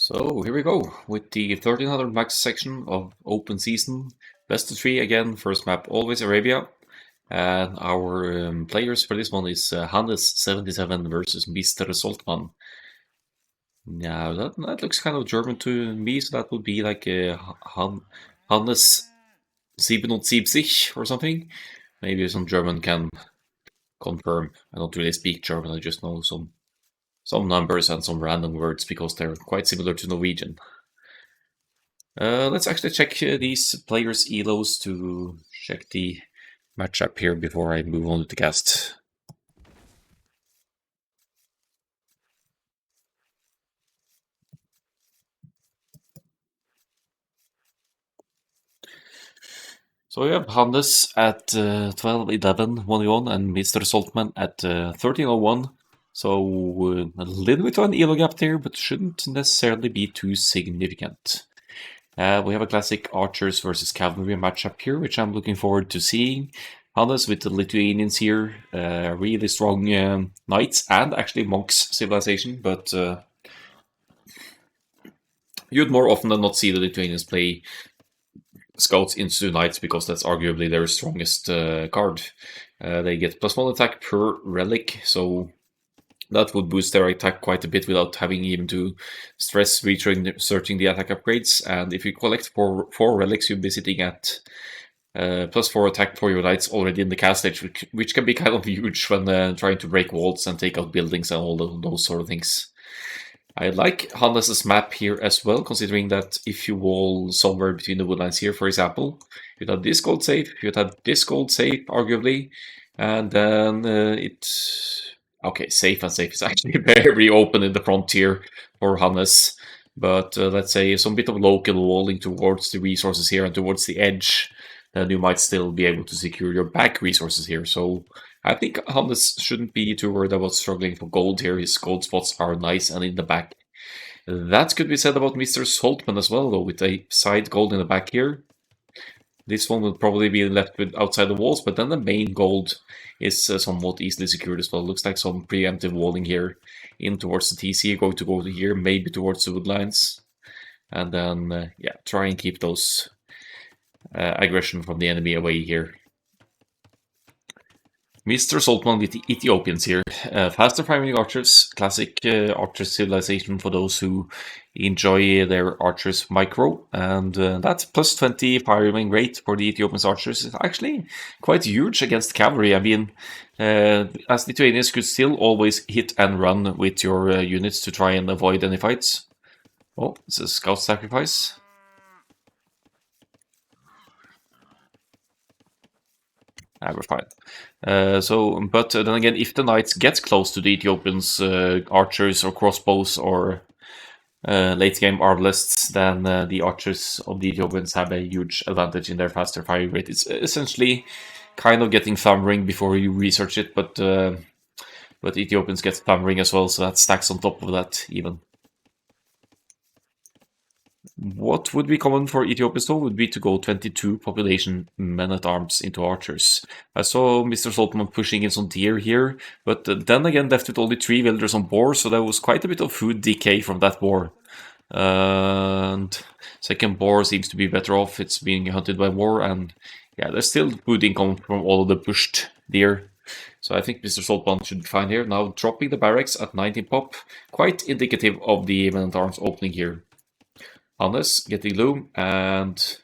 So here we go with the 1300 max section of open season. Best of 3 again, first map always Arabia. And our players for this one is Hannes77 versus Mr. Soltmann. Now that looks kind of German to me, so that would be like Hannes77 or something. Maybe some German can confirm. I don't really speak German, I just know some numbers and some random words because they're quite similar to Norwegian. Let's actually check these players' elos to check the matchup here before I move on to the cast. So we have Hannes at 12:11 1v1 and Mr. Soltmann at 13:01. So a little bit of an elo gap there, but shouldn't necessarily be too significant. We have a classic archers versus cavalry matchup here, which I'm looking forward to seeing. Hannes with the Lithuanians here, really strong knights and actually monks civilization, but you'd more often than not see the Lithuanians play scouts into knights because that's arguably their strongest card. They get +1 attack per relic, so that would boost their attack quite a bit without having even to stress researching the attack upgrades. And if you collect four relics, you'll be sitting at +4 attack for your knights already in the cast stage, which can be kind of huge when trying to break walls and take out buildings and all those sort of things. I like Hannes' map here as well, considering that if you wall somewhere between the woodlines here, for example, you'd have this gold safe, you'd have this gold safe, arguably, and then okay, safe and safe is actually very open in the frontier for Hannes, but let's say some bit of local walling towards the resources here and towards the edge, then you might still be able to secure your back resources here. So I think Hannes shouldn't be too worried about struggling for gold here. His gold spots are nice and in the back. That could be said about Mr. Soltmann as well, though, with a side gold in the back here. This one will probably be left with outside the walls, but then the main gold is somewhat easily secured as well. Looks like some preemptive walling here in towards the TC, going to go to here, maybe towards the woodlines. And then, yeah, try and keep those aggression from the enemy away here. Mr. Soltmann with the Ethiopians here. Faster firing archers, classic archer civilization for those who enjoy their archers micro. And that +20 firing rate for the Ethiopians archers is actually quite huge against cavalry. I mean, as Lithuanians could still always hit and run with your units to try and avoid any fights. Oh, it's a scout sacrifice. We're fine. But then again, if the knights get close to the Ethiopians' archers or crossbows or late game arbalists, then the archers of the Ethiopians have a huge advantage in their faster firing rate. It's essentially kind of getting thumb ring before you research it, but Ethiopians get thumb ring as well, so that stacks on top of that even. What would be common for Ethiopians though would be to go 22 population men-at-arms into archers. I saw Mr. Soltmann pushing in some deer here, but then again left with only 3 villagers on board, so there was quite a bit of food decay from that boar. And second boar seems to be better off, it's being hunted by war, and yeah, there's still food income from all of the pushed deer. So I think Mr. Soltmann should be fine here. Now dropping the barracks at 19 pop, quite indicative of the men-at-arms opening here. Hannes getting loom and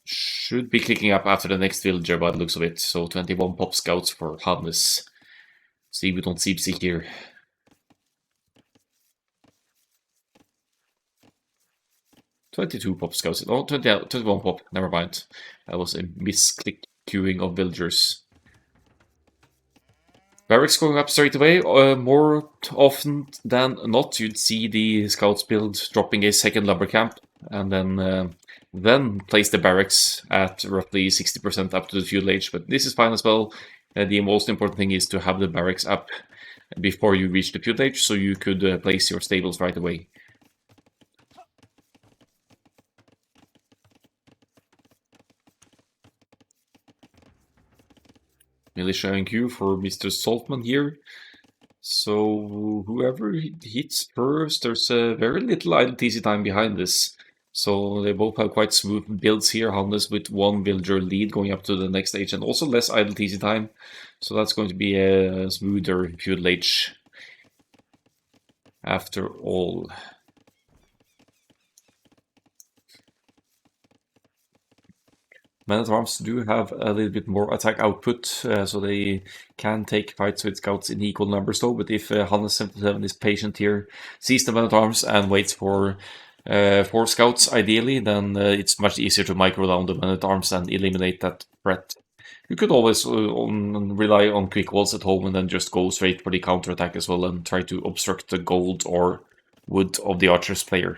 should be clicking up after the next villager by the looks of it. So 21 pop scouts for Hannes. See, we don't see here. $22 pop scouts. Oh, 21 pop. Never mind. That was a misclick queuing of villagers. Barracks going up straight away. More often than not, you'd see the scouts build dropping a second lumber camp and then place the barracks at roughly 60% up to the feudal age. But this is fine as well. The most important thing is to have the barracks up before you reach the feudal age, so you could place your stables right away. Militia and queue for Mr. Soltmann here. So whoever hits first, there's very little idle TC time behind this. So they both have quite smooth builds here. Hannes with one villager lead going up to the next stage, and also less idle TC time. So that's going to be a smoother feudal age after all. Men-at-Arms do have a little bit more attack output, so they can take fights with scouts in equal numbers though, but if Hannes77 is patient here, sees the Men-at-Arms and waits for 4 scouts ideally, then it's much easier to micro down the Men-at-Arms and eliminate that threat. You could always rely on quick walls at home and then just go straight for the counter-attack as well and try to obstruct the gold or wood of the archer's player.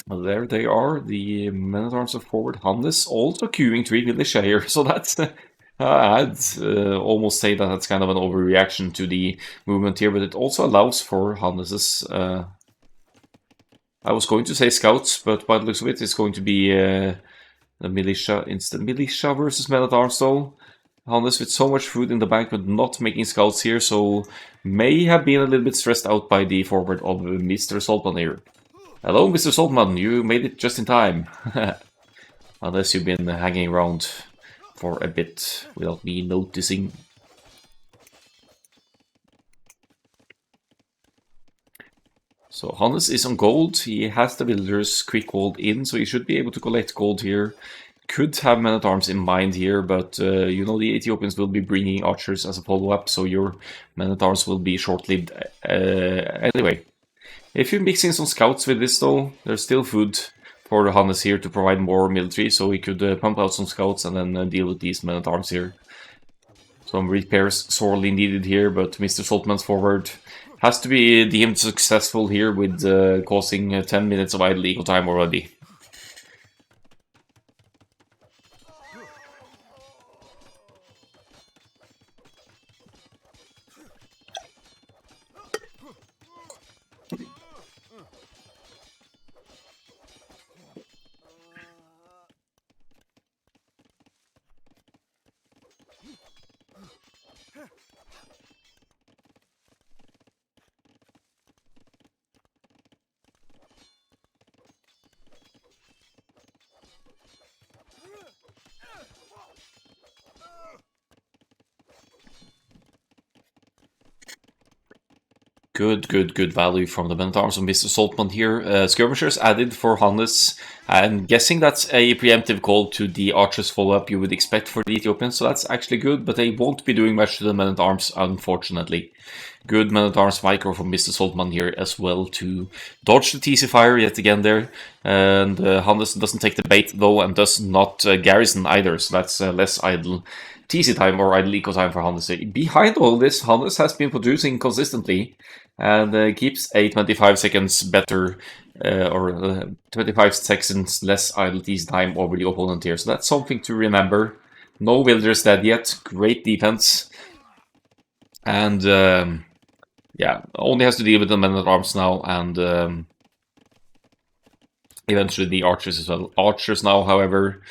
Well, there they are, the Men-at-Arms of forward Hannes also queuing 3 village here, so that's I'd almost say that that's kind of an overreaction to the movement here, but it also allows for Hannes's I was going to say scouts, but by the looks of it, it's going to be the militia instead. Militia versus Men-at-Arms though. Hannes with so much food in the bank but not making scouts here, so may have been a little bit stressed out by the forward of Mr. Soltmann here. Hello, Mr. Soltmann, you made it just in time. Unless you've been hanging around for a bit without me noticing. So Hannes is on gold, he has the villagers quick walled in, so he should be able to collect gold here. Could have Men-at-Arms in mind here, but you know the Ethiopians will be bringing archers as a follow-up, so your Men-at-Arms will be short-lived anyway. If you mix in some scouts with this though, there's still food for Hannes here to provide more military, so he could pump out some scouts and then deal with these Men-at-Arms here. Some repairs sorely needed here, but Mr. Soltmann's forward has to be deemed successful here with causing 10 minutes of idle eco time already. Good value from the Men-at-Arms of Mr. Soltmann here. Skirmishers added for Hannes. I'm guessing that's a preemptive call to the archers follow-up you would expect for the Ethiopians, so that's actually good, but they won't be doing much to the Men-at-Arms, unfortunately. Good Men-at-Arms micro from Mr. Soltmann here as well to dodge the TC fire yet again there. And Hannes doesn't take the bait though and does not garrison either, so that's less idle TC time or idle eco time for Hannes. Behind all this, Hannes has been producing consistently and keeps a 25 seconds better or 25 seconds less idle TC time over the opponent here. So that's something to remember. No villagers dead yet. Great defense. And yeah, only has to deal with the Men-at-Arms now and eventually the archers as well. Archers now, however,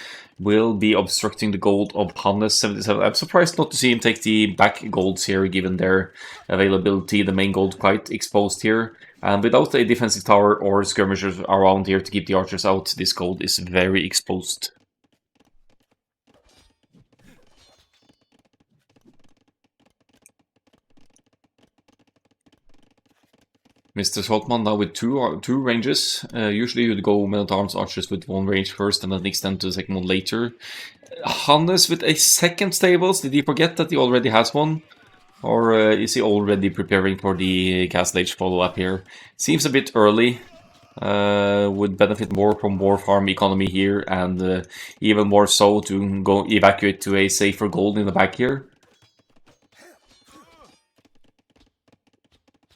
will be obstructing the gold of Hannes77. I'm surprised not to see him take the back golds here, given their availability. The main gold quite exposed here. And without a defensive tower or skirmishers around here to keep the archers out, this gold is very exposed. Mr. Soltmann now with two ranges. Usually you'd go Men-at-Arms archers with one range first and then extend to the second one later. Hannes with a second stables. Did he forget that he already has one? Or is he already preparing for the Castle Age follow-up here? Seems a bit early. Would benefit more from more farm economy here and even more so to go evacuate to a safer gold in the back here.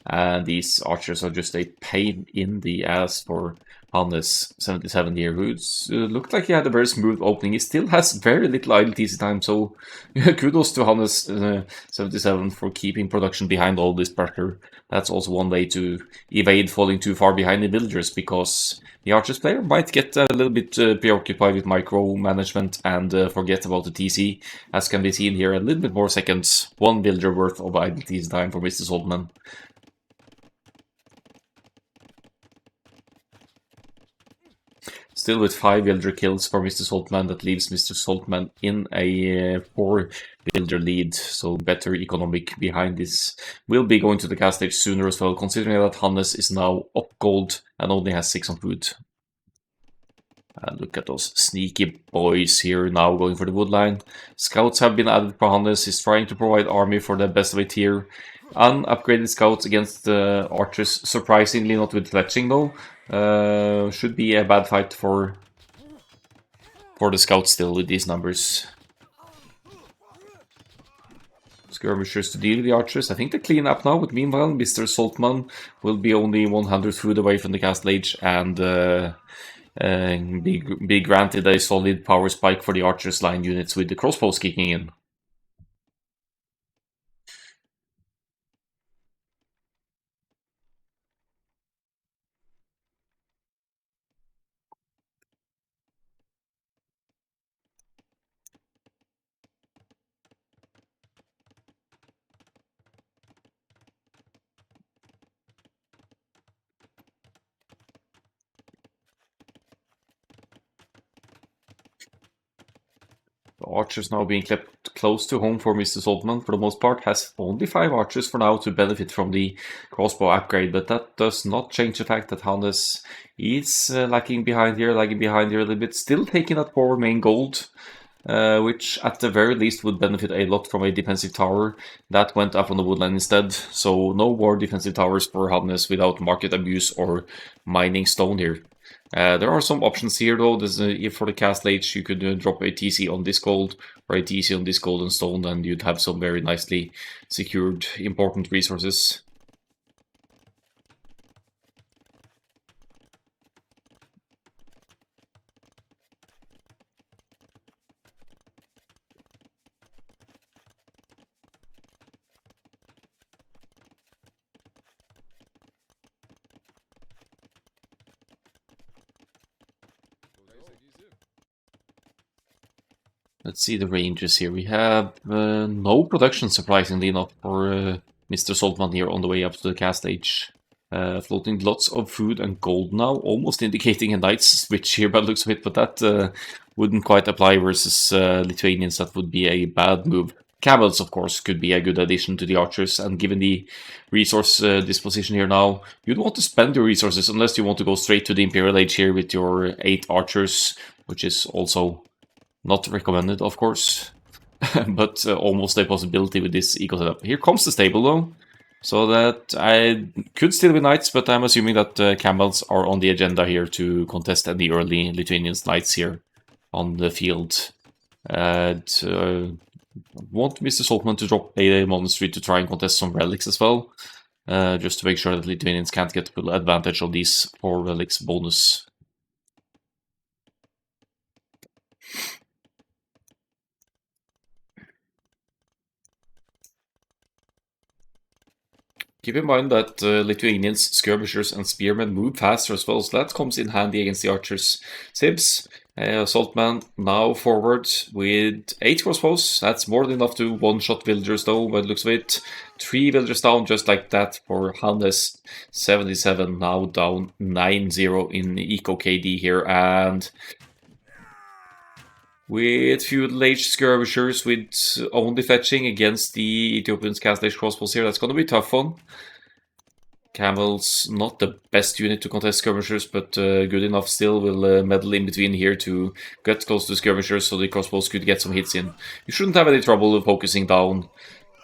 And these archers are just a pain in the ass for Hannes77 here, who looked like he had a very smooth opening. He still has very little idle TC time, so kudos to Hannes77 for keeping production behind all this pressure. That's also one way to evade falling too far behind the villagers, because the archers player might get a little bit preoccupied with micromanagement and forget about the TC, as can be seen here. A little bit more seconds, one villager worth of idle TC time for Mr. Soltmann. Still with 5 villager kills for Mr. Soltmann, that leaves Mr. Soltmann in a 4 villager lead, so better economic behind this. Will be going to the cast stage sooner as well, considering that Hannes is now up gold and only has 6 on food. And look at those sneaky boys here now going for the woodline. Scouts have been added for Hannes. He's trying to provide army for the best of it here. Unupgraded scouts against the archers, surprisingly not with fletching though. Should be a bad fight for the scouts still with these numbers. Skirmishers to deal with the archers. I think they clean up now, but meanwhile Mr. Soltmann will be only 100 food away from the castle age and be granted a solid power spike for the archers line units with the crossbows kicking in. The archers now being kept close to home for Mr. Soltmann for the most part. Has only 5 archers for now to benefit from the crossbow upgrade, but that does not change the fact that Hannes is lagging behind here a little bit. Still taking that 4 main gold, which at the very least would benefit a lot from a defensive tower. That went up on the woodland instead, so no more defensive towers for Hannes without market abuse or mining stone here. There are some options here though. If for the castle age you could drop a TC on this gold or a TC on this golden stone, and you'd have some very nicely secured important resources. Let's see the ranges here. We have no production, surprisingly enough, for Mr. Soltmann here on the way up to the cast age. Floating lots of food and gold now, almost indicating a knight's switch here by the looks of it, but that wouldn't quite apply versus Lithuanians. That would be a bad move. Camels, of course, could be a good addition to the archers, and given the resource disposition here now, you'd want to spend your resources unless you want to go straight to the Imperial Age here with your 8 archers, which is also not recommended, of course, but almost a possibility with this eco setup. Here comes the stable, though, so that I could still be knights, but I'm assuming that camels are on the agenda here to contest any early Lithuanian knights here on the field. Want Mr. Soltmann to drop a monastery to try and contest some relics as well, just to make sure that Lithuanians can't get full advantage of these 4 relics bonus. Keep in mind that Lithuanians, skirmishers, and spearmen move faster as well, so that comes in handy against the archers. Sibs, Soltmann now forward with 8 crossbows. That's more than enough to one-shot villagers though, by the looks of it. 3 villagers down just like that for Hannes77, now down 9-0 in Eco KD here, and with feudal age skirmishers with only fetching against the Ethiopians cast age crossbows here. That's going to be a tough one. Camels, not the best unit to contest skirmishers, but good enough still. Will meddle in between here to get close to skirmishers so the crossbows could get some hits in. You shouldn't have any trouble focusing down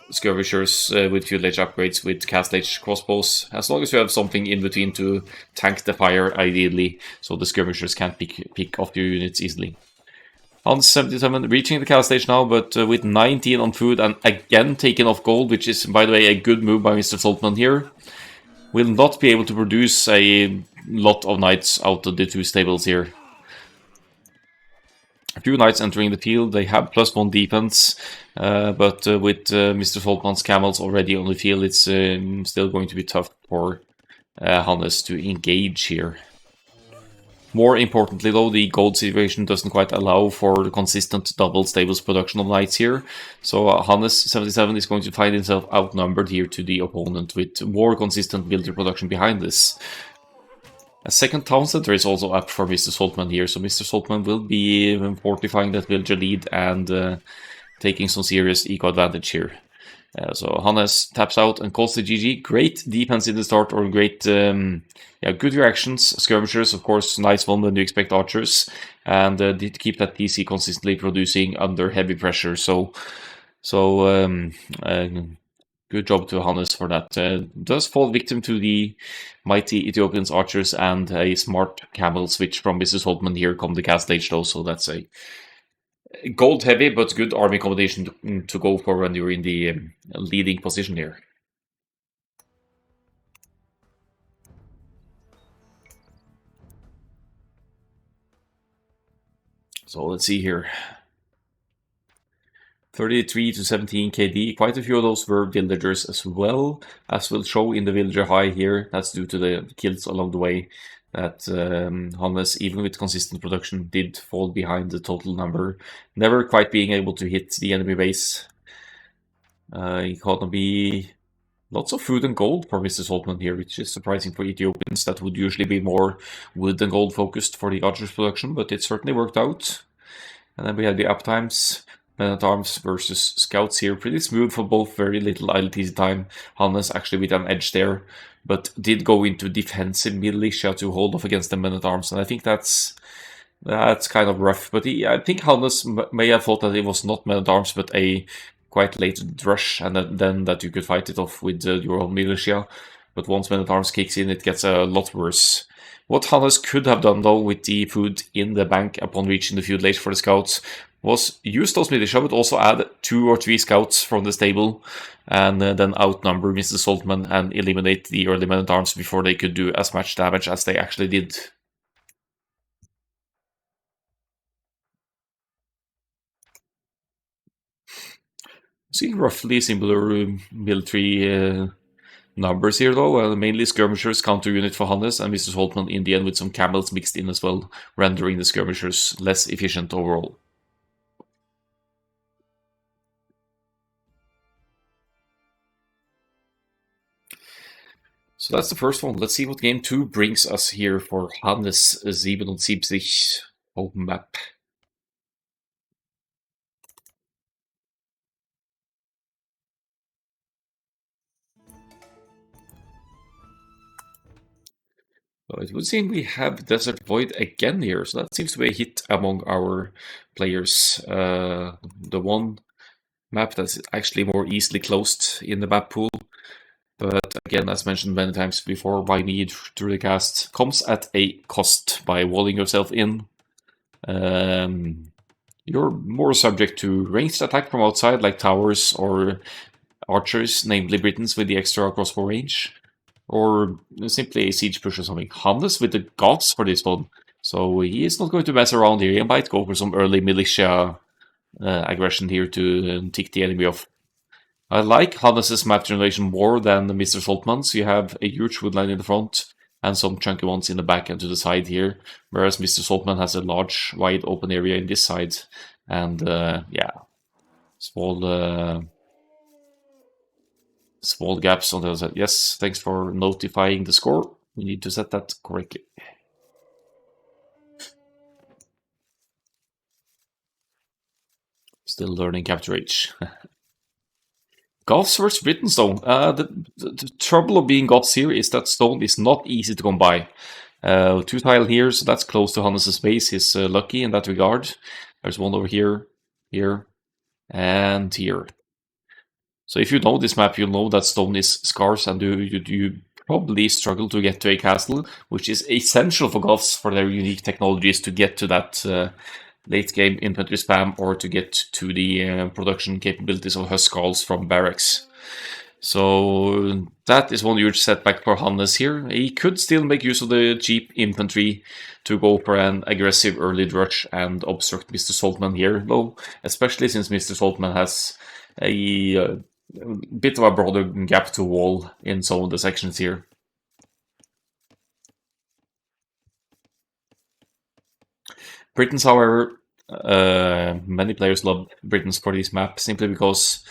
skirmishers with feudal age upgrades with cast age crossbows, as long as you have something in between to tank the fire ideally, so the skirmishers can't pick off your units easily. Hannes77 reaching the cast stage now, but with 19 on food and again taking off gold, which is, by the way, a good move by Mr. Soltmann here. will not be able to produce a lot of knights out of the two stables here. A few knights entering the field, they have +1 defense, but with Mr. Soltmann's camels already on the field, it's still going to be tough for Hannes to engage here. More importantly though, the gold situation doesn't quite allow for the consistent double stables production of knights here, so Hannes77 is going to find himself outnumbered here to the opponent with more consistent military production behind this. A second town center is also up for Mr. Soltmann here, so Mr. Soltmann will be fortifying that villager lead and taking some serious eco advantage here. So Hannes taps out and calls the GG. Great defense in the start, or great, good reactions. Skirmishers, of course, nice one when you expect archers, and did keep that TC consistently producing under heavy pressure. So good job to Hannes for that. Does fall victim to the mighty Ethiopians archers and a smart camel switch from Mr. Soltmann here come the cast stage though, so that's a gold heavy but good army combination to go for when you're in the leading position here. So let's see here. 33 to 17 KD. Quite a few of those were villagers as well, as will show in the villager high here. That's due to the kills along the way that Hannes, even with consistent production, did fall behind the total number, never quite being able to hit the enemy base. Economy, lots of food and gold for Mr. Soltmann here, which is surprising for Ethiopians. That would usually be more wood and gold focused for the archers production, but it certainly worked out. And then we have the uptimes. Men-at-Arms versus Scouts here. Pretty smooth for both, very little ILTC time. Hannes actually with an edge there, but did go into defensive militia to hold off against the Men-at-Arms, and I think that's kind of rough. But I think Hannes may have thought that it was not Men-at-Arms, but a quite late rush, and then that you could fight it off with your own militia. But once Men-at-Arms kicks in, it gets a lot worse. What Hannes could have done though with the food in the bank upon reaching the field late for the Scouts was use those militia, but also add 2 or 3 scouts from the stable, and then outnumber Mr. Soltmann and eliminate the early men-at-arms before they could do as much damage as they actually did. Seeing roughly similar military numbers here though, mainly skirmishers counter unit for Hannes, and Mr. Soltmann in the end with some camels mixed in as well, rendering the skirmishers less efficient overall. So that's the first one. Let's see what game 2 brings us here for Hannes77 open map. So it would seem we have Desert Void again here, so that seems to be a hit among our players. The one map that's actually more easily closed in the map pool. But again, as mentioned many times before by me through the cast, comes at a cost. By walling yourself in, you're more subject to ranged attack from outside, like towers or archers, namely Britons with the extra crossbow range, or simply a siege push or something. Hannes with the Goths for this one, so he is not going to mess around here. He might go for some early militia aggression here to tick the enemy off. I like Hannes' map generation more than Mr. Soltmann's. You have a huge woodline in the front and some chunky ones in the back and to the side here, whereas Mr. Soltmann has a large, wide open area in this side, and small gaps on the other side. Yes, thanks for notifying the score. We need to set that correctly. Still learning Capture H. Goths versus Britons though. The trouble of being Goths here is that stone is not easy to come by. 2 tile here, so that's close to Hannes' base. He's lucky in that regard. There's one over here, here, and here. So if you know this map, you'll know that stone is scarce, and you probably struggle to get to a castle, which is essential for Goths for their unique technologies to get to that late game infantry spam, or to get to the production capabilities of Huskarls from barracks. So that is one huge setback for Hannes here. He could still make use of the cheap infantry to go for an aggressive early rush and obstruct Mr. Soltmann here, though, especially since Mr. Soltmann has a bit of a broader gap to wall in some of the sections here. Britons, however, many players love Britons for this map simply because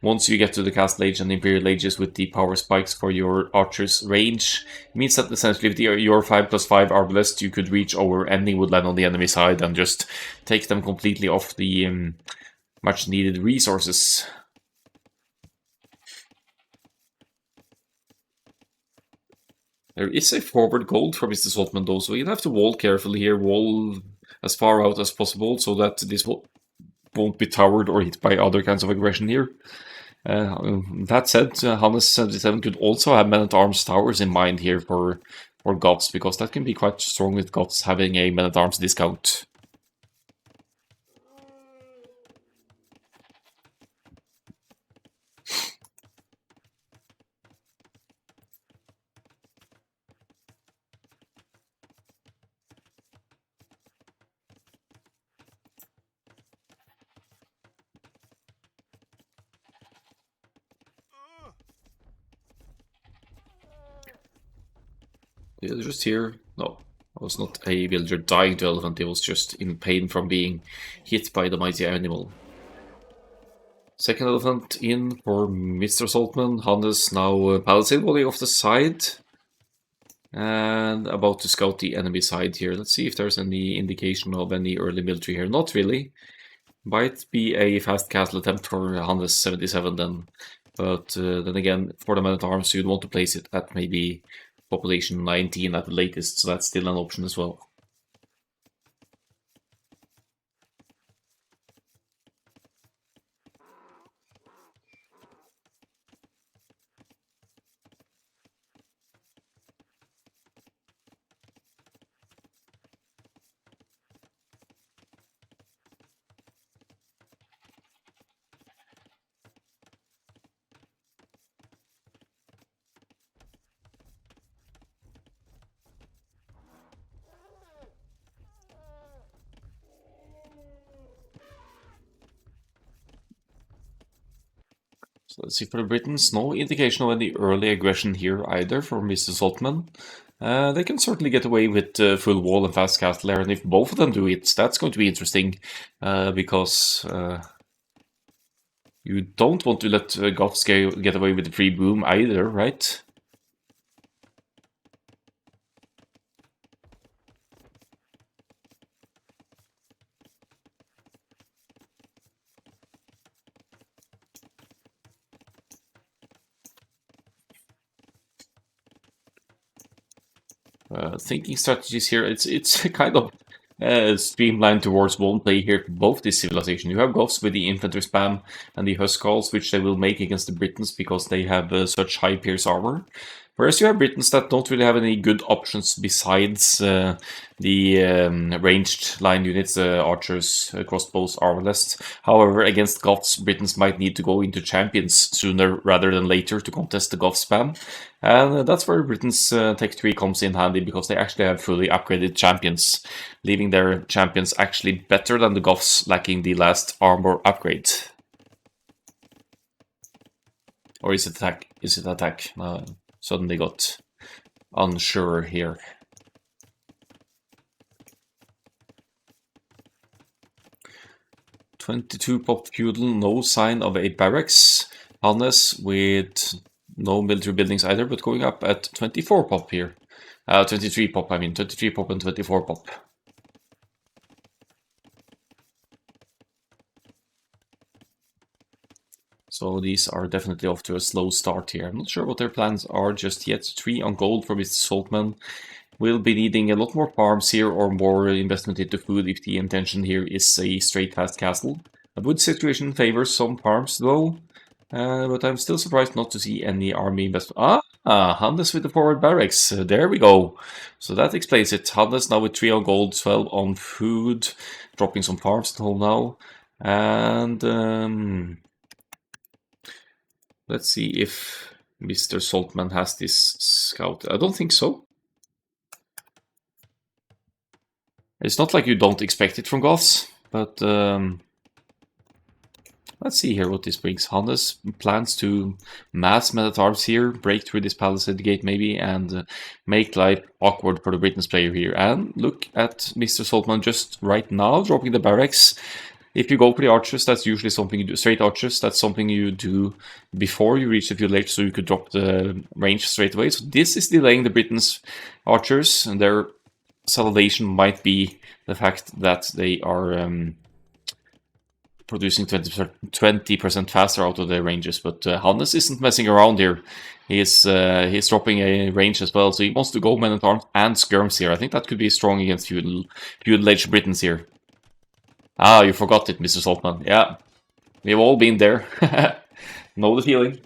once you get to the Castle Age and Imperial Ages with the power spikes for your archer's range, it means that essentially with your 5+5 arbalest, you could reach over any woodland on the enemy side and just take them completely off the much needed resources. There is a forward gold for Mr. Soltmann though, so you have to wall carefully here, wall as far out as possible so that this won't be towered or hit by other kinds of aggression here. That said, Hannes77 could also have men-at-arms towers in mind here for Goths, because that can be quite strong with Goths having a men-at-arms discount. Just here. No, it was not a villager dying to elephant, he was just in pain from being hit by the mighty animal. Second elephant in for Mr. Soltmann. Hannes now palisade volley off the side. And about to scout the enemy side here. Let's see if there's any indication of any early military here. Not really. Might be a fast castle attempt for Hannes77 then. But then again, for the men-at-arms, you'd want to place it at maybe population 19 at the latest, so that's still an option as well. So let's see for the Britons, no indication of any early aggression here either from Mr. Soltmann. They can certainly get away with full wall and fast castle there, and if both of them do it, that's going to be interesting, because you don't want to let Goths get away with the free boom either, right? Thinking strategies here, it's kind of streamlined towards one play here for both these civilizations. You have Goths with the infantry spam and the Huskarls, which they will make against the Britons because they have such high pierce armor. Whereas you have Britons that don't really have any good options besides the ranged line units, archers, crossbows, arbalest. However, against Goths, Britons might need to go into champions sooner rather than later to contest the Goth spam. And that's where Britain's Tech 3 comes in handy, because they actually have fully upgraded champions, leaving their champions actually better than the Goths, lacking the last armor upgrade. Or is it attack? Is it attack? Suddenly got unsure here. $22 pop feudal, no sign of a barracks. Hannes with no military buildings either, but going up at 24 pop here. 23 pop, I mean, 23 pop and 24 pop. So these are definitely off to a slow start here. I'm not sure what their plans are just yet. 3 on gold for Mr. Soltmann. We'll be needing a lot more farms here or more investment into food if the intention here is a straight fast castle. A wood situation favors some farms though, but I'm still surprised not to see any army investment. Hannes with the forward barracks. There we go. So that explains it. Hannes now with 3 on gold, 12 on food, dropping some farms at home now. And Let's see if Mr. Soltmann has this scout. I don't think so. It's not like you don't expect it from Goths, but let's see here what this brings. Hannes plans to mass men-at-arms here, break through this palisade gate maybe, and make life awkward for the Britons player here. And look at Mr. Soltmann just right now dropping the barracks. If you go for the archers, that's usually something you do. Straight archers, that's something you do before you reach the village, so you could drop the range straight away. So this is delaying the Britons' archers, and their salvation might be the fact that they are producing 20% faster out of their ranges. But Hannes isn't messing around here. He's dropping a range as well, so he wants to go men-at-arms and skirms here. I think that could be strong against feudal-age Britons here. Ah, you forgot it, Mr. Soltmann. Yeah, we've all been there. Know the feeling.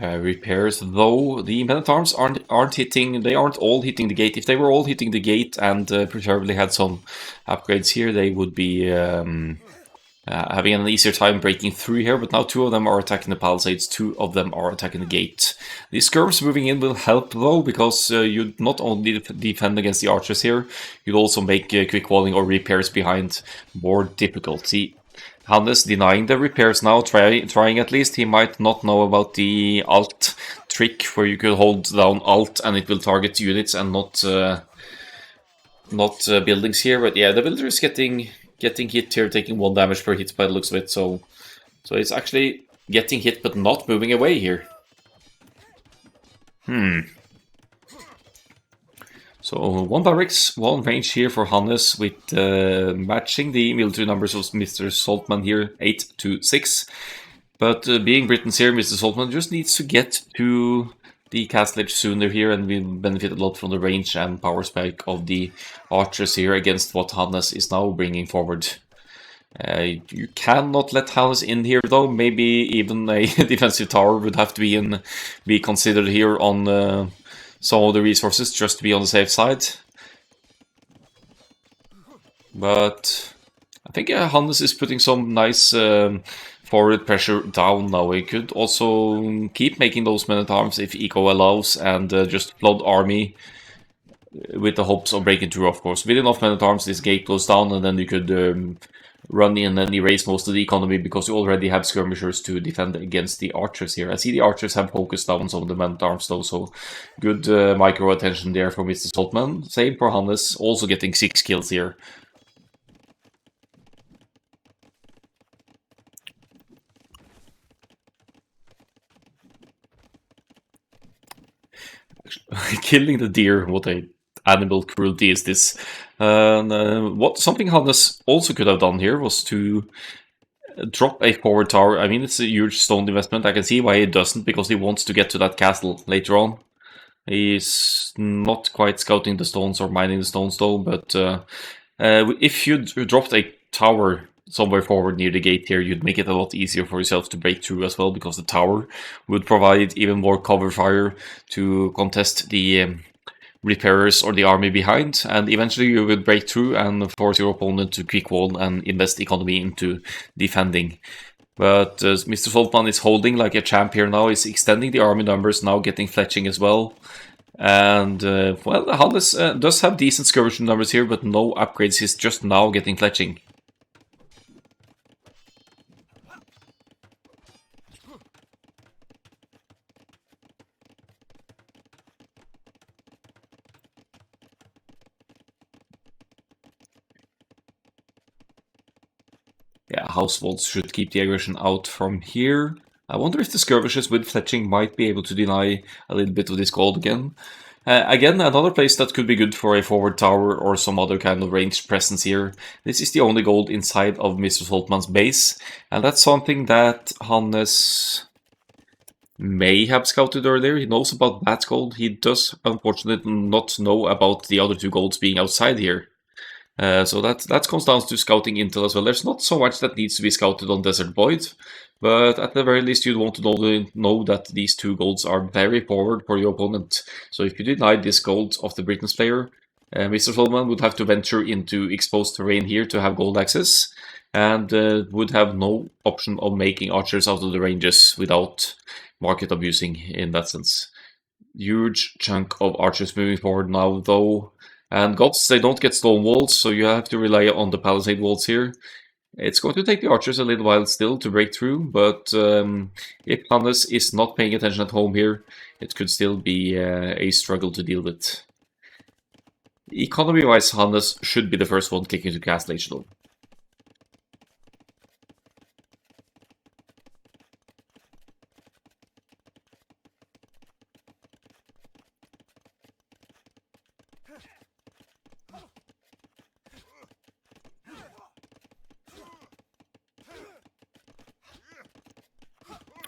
Repairs, though the men-at-arms aren't hitting. They aren't all hitting the gate. If they were all hitting the gate and preferably had some upgrades here, they would be having an easier time breaking through here. But now 2 of them are attacking the palisades, 2 of them are attacking the gate. These skirms moving in will help though, because you'd not only defend against the archers here, you'd also make quick walling or repairs behind more difficult. See, Hannes denying the repairs now, trying at least. He might not know about the alt trick where you could hold down alt and it will target units and not buildings here. But yeah, the builder is getting hit here, taking 1 damage per hit by the looks of it. So it's actually getting hit but not moving away here. So 1 barracks, 1 range here for Hannes, with matching the military numbers of Mr. Soltmann here, 8 to 6. But being Britons here, Mr. Soltmann just needs to get to the castle edge sooner here, and will benefit a lot from the range and power spike of the archers here against what Hannes is now bringing forward. You cannot let Hannes in here though. Maybe even a defensive tower would have to be considered here on some of the resources, just to be on the safe side. But I think Hannes is putting some nice forward pressure down now. He could also keep making those men-at-arms if eco allows, and just flood army with the hopes of breaking through, of course. With enough men-at-arms, this gate goes down, and then you could run in and erase most of the economy, because you already have skirmishers to defend against the archers here. I see the archers have focused down some of the men-at-arms though, so good micro attention there from Mr. Soltmann. Same for Hannes, also getting 6 kills here. Killing the deer, what a animal cruelty is this. Something Hannes also could have done here was to drop a forward tower. I mean, it's a huge stone investment. I can see why he doesn't, because he wants to get to that castle later on. He's not quite scouting the stones or mining the stones though, but if you dropped a tower somewhere forward near the gate here, you'd make it a lot easier for yourself to break through as well, because the tower would provide even more cover fire to contest the repairers or the army behind, and eventually you would break through and force your opponent to quick wall and invest economy into defending. But Mr. Soltmann is holding like a champ here now. He's extending the army numbers, now getting fletching as well. And well, Hannes does have decent skirmishing numbers here, but no upgrades. He's just now getting fletching. Yeah, house walls should keep the aggression out from here. I wonder if the skirmishes with fletching might be able to deny a little bit of this gold again. Again, another place that could be good for a forward tower or some other kind of ranged presence here. This is the only gold inside of Mr. Soltmann's base, and that's something that Hannes may have scouted earlier. He knows about that gold. He does, unfortunately, not know about the other 2 golds being outside here. So that comes down to scouting intel as well. There's not so much that needs to be scouted on Desert Void, but at the very least you'd want to know that these 2 golds are very forward for your opponent. So if you deny this gold of the Britain's player, Mr. Soltmann would have to venture into exposed terrain here to have gold access, and would have no option of making archers out of the ranges without market abusing in that sense. Huge chunk of archers moving forward now though, and gods, they don't get stone walls, so you have to rely on the palisade walls here. It's going to take the archers a little while still to break through, but if Hannes is not paying attention at home here, it could still be a struggle to deal with. Economy-wise, Hannes should be the first one kicking to Castle Age though.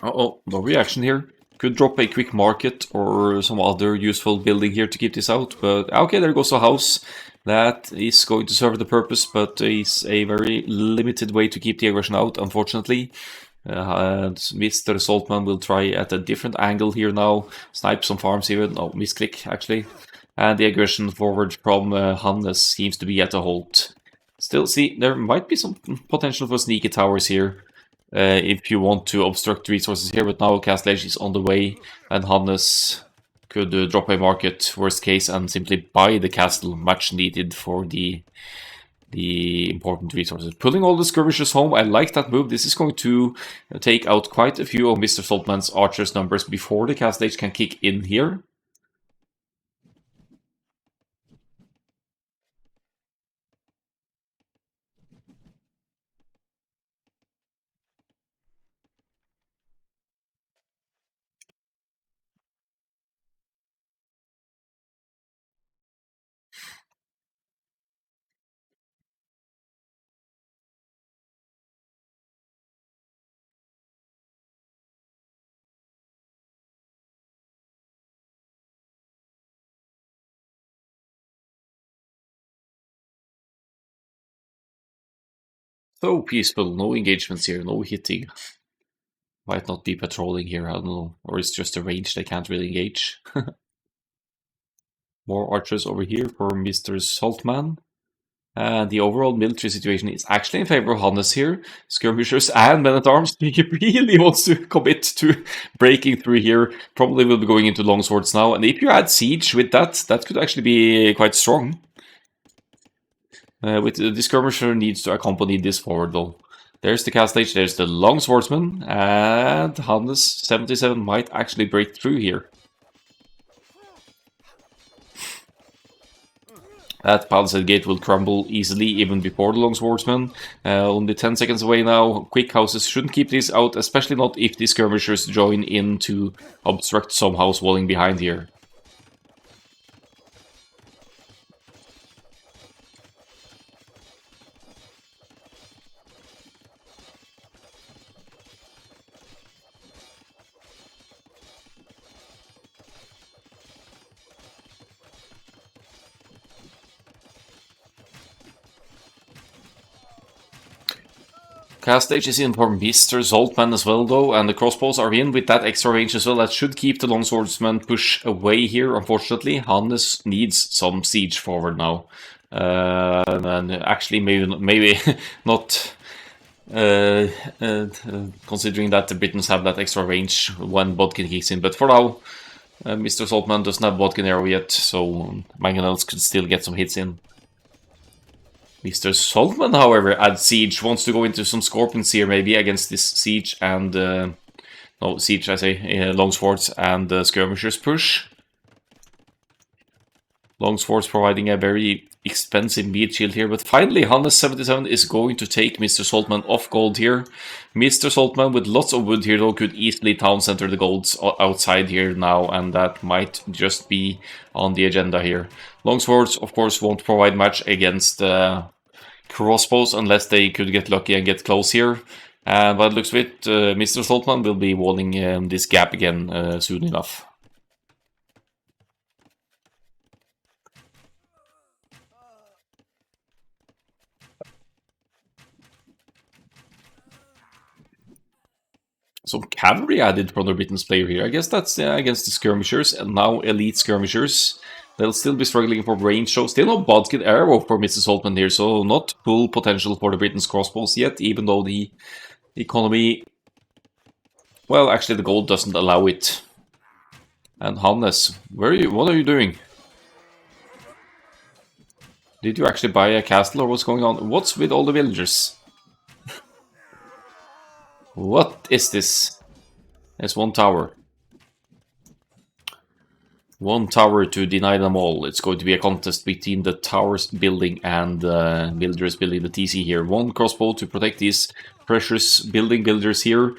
Uh-oh, no reaction here. Could drop a quick market or some other useful building here to keep this out, but okay, there goes a house. That is going to serve the purpose, but is a very limited way to keep the aggression out, unfortunately. And Mr. Soltmann will try at a different angle here now. Snipe some farms here. No, misclick, actually. And the aggression forward from Hannes seems to be at a halt. Still, see, there might be some potential for sneaky towers here. If you want to obstruct resources here, but now Castle Age is on the way, and Hannes could drop a market, worst case, and simply buy the castle, much needed for the important resources. Pulling all the skirmishers home, I like that move. This is going to take out quite a few of Mr. Soltmann's archers' numbers before the Castle Age can kick in here. So peaceful, no engagements here, no hitting. Might not be patrolling here, I don't know. Or it's just a range they can't really engage. More archers over here for Mr. Soltmann. And the overall military situation is actually in favor of Hannes here. Skirmishers and men-at-arms. He really wants to commit to breaking through here. Probably will be going into longswords now. And if you add siege with that, that could actually be quite strong. With the skirmisher needs to accompany this forward though. There's the Castle Age, there's the longswordsman, and Hannes77 might actually break through here. That palisade gate will crumble easily even before the longswordsman. Only 10 seconds away now. Quick houses shouldn't keep this out, especially not if the skirmishers join in to obstruct some house walling behind here. Castle Age is in for Mr. Soltmann as well though, and the crossbows are in with that extra range as well. That should keep the longswordsman push away here, unfortunately. Hannes needs some siege forward now. And actually maybe not considering that the Britons have that extra range when Bodkin kicks in. But for now, Mr. Soltmann doesn't have Bodkin arrow yet, so Mangonels could still get some hits in. Mr. Soltmann, however, adds siege, wants to go into some scorpions here maybe against this siege and... no, siege I say, longswords and skirmishers push. Longswords providing a very expensive meat shield here, but finally Hannes77 is going to take Mr. Soltmann off gold here. Mr. Soltmann with lots of wood here though could easily town center the golds outside here now, and that might just be on the agenda here. Longswords of course won't provide much against crossbows unless they could get lucky and get close here. But it looks like Mr. Soltmann will be walling this gap again soon enough. some cavalry added from the Britain's player here. I guess that's against the skirmishers, and now elite skirmishers. They'll still be struggling for range, so still no basket arrow for Mr. Soltmann here, so not full potential for the Britain's crossbows yet, even though the economy... Well, actually the gold doesn't allow it. And Hannes, where are you? What are you doing? Did you actually buy a castle or what's going on? What's with all the villagers? What is this? There's one tower. One tower to deny them all. It's going to be a contest between the towers building and villagers building the TC here. One crossbow to protect these precious building villagers here.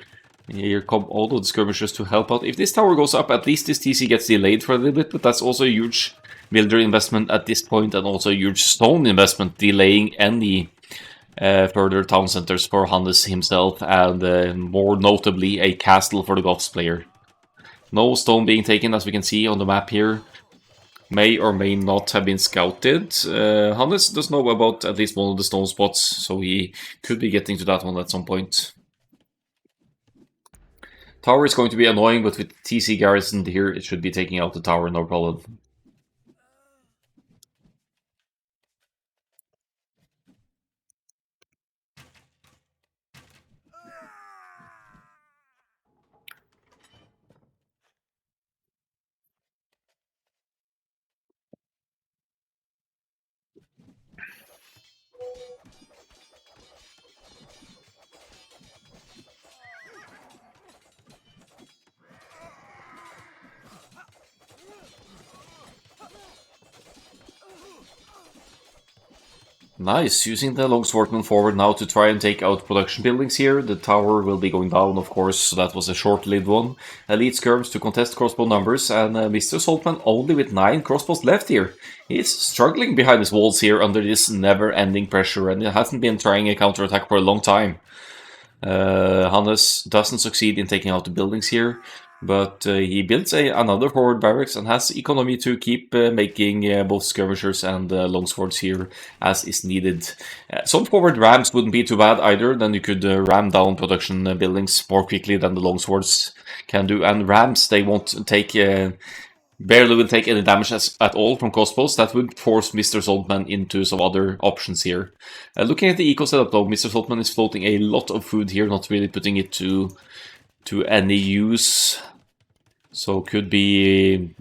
Here come all of the skirmishers to help out. If this tower goes up, at least this TC gets delayed for a little bit, but that's also a huge villager investment at this point, and also a huge stone investment delaying any further town centers for Hannes himself, and more notably a castle for the Goths player. No stone being taken, as we can see on the map here. May or may not have been scouted. Hannes does know about at least one of the stone spots, so he could be getting to that one at some point. Tower is going to be annoying, but with TC garrisoned here, it should be taking out the tower, no problem. Nice, using the longswordman forward now to try and take out production buildings here. The tower will be going down, of course, so that was a short-lived one. Elite skirms to contest crossbow numbers, and Mr. Soltmann only with 9 crossbows left here. He's struggling behind his walls here under this never-ending pressure, and he hasn't been trying a counterattack for a long time. Hannes doesn't succeed in taking out the buildings here, but he builds another forward barracks and has economy to keep making both skirmishers and longswords here as is needed. Some forward rams wouldn't be too bad either, then you could ram down production buildings more quickly than the longswords can do. And rams, they won't take... barely will take any damage at all from crossbows. That would force Mr. Soltmann into some other options here. Looking at the eco setup though, Mr. Soltmann is floating a lot of food here, not really putting it to any use. So could be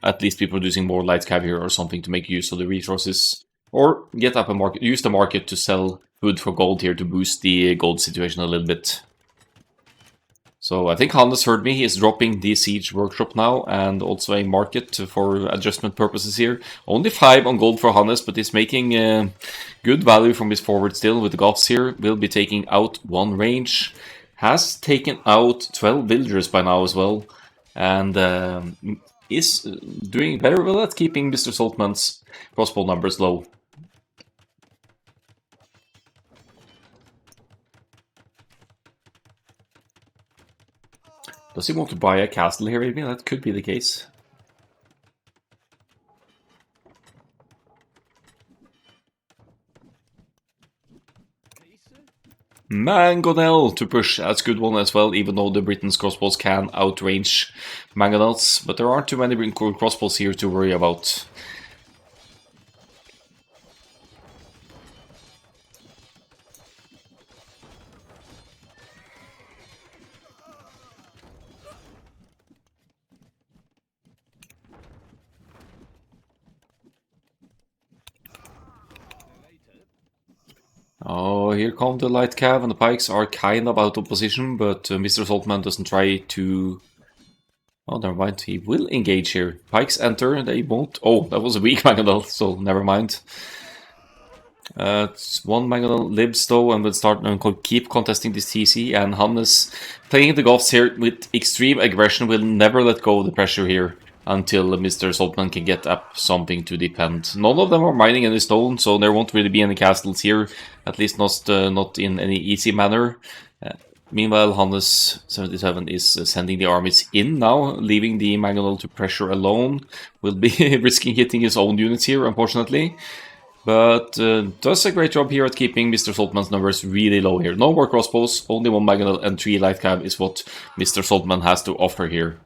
at least be producing more light caviar or something to make use of the resources. Or get up a market, use the market to sell food for gold here to boost the gold situation a little bit. So I think Hannes heard me, he is dropping the siege workshop now, and also a market for adjustment purposes here. Only 5 on gold for Hannes, but he's making good value from his forward still with the Goths here. Will be taking out 1 range. Has taken out 12 villagers by now as well, and is doing very well at keeping Mr. Soltmann's crossbow numbers low. Does he want to buy a castle here, maybe? That could be the case. Mangonel to push, that's a good one as well, even though the Britain's crossbows can outrange Mangonels. But there aren't too many Britain crossbows here to worry about. Oh, here come the light cav, and the pikes are kind of out of position, but Mr. Soltmann doesn't try to... Oh, never mind, he will engage here. Pikes enter, they won't... Oh, that was a weak Mangonel, so never mind. One Mangonel lives though, and will start and keep contesting this TC, and Hannes playing the Goths here with extreme aggression will never let go of the pressure here until Mr. Soltmann can get up something to defend. None of them are mining any stone, so there won't really be any castles here, at least not in any easy manner. Meanwhile, Hannes77 is sending the armies in now, leaving the Mangonel to pressure alone. Will be risking hitting his own units here, unfortunately. But does a great job here at keeping Mr. Soltmann's numbers really low here. No more crossbows, only 1 Mangonel and 3 light cab is what Mr. Soltmann has to offer here.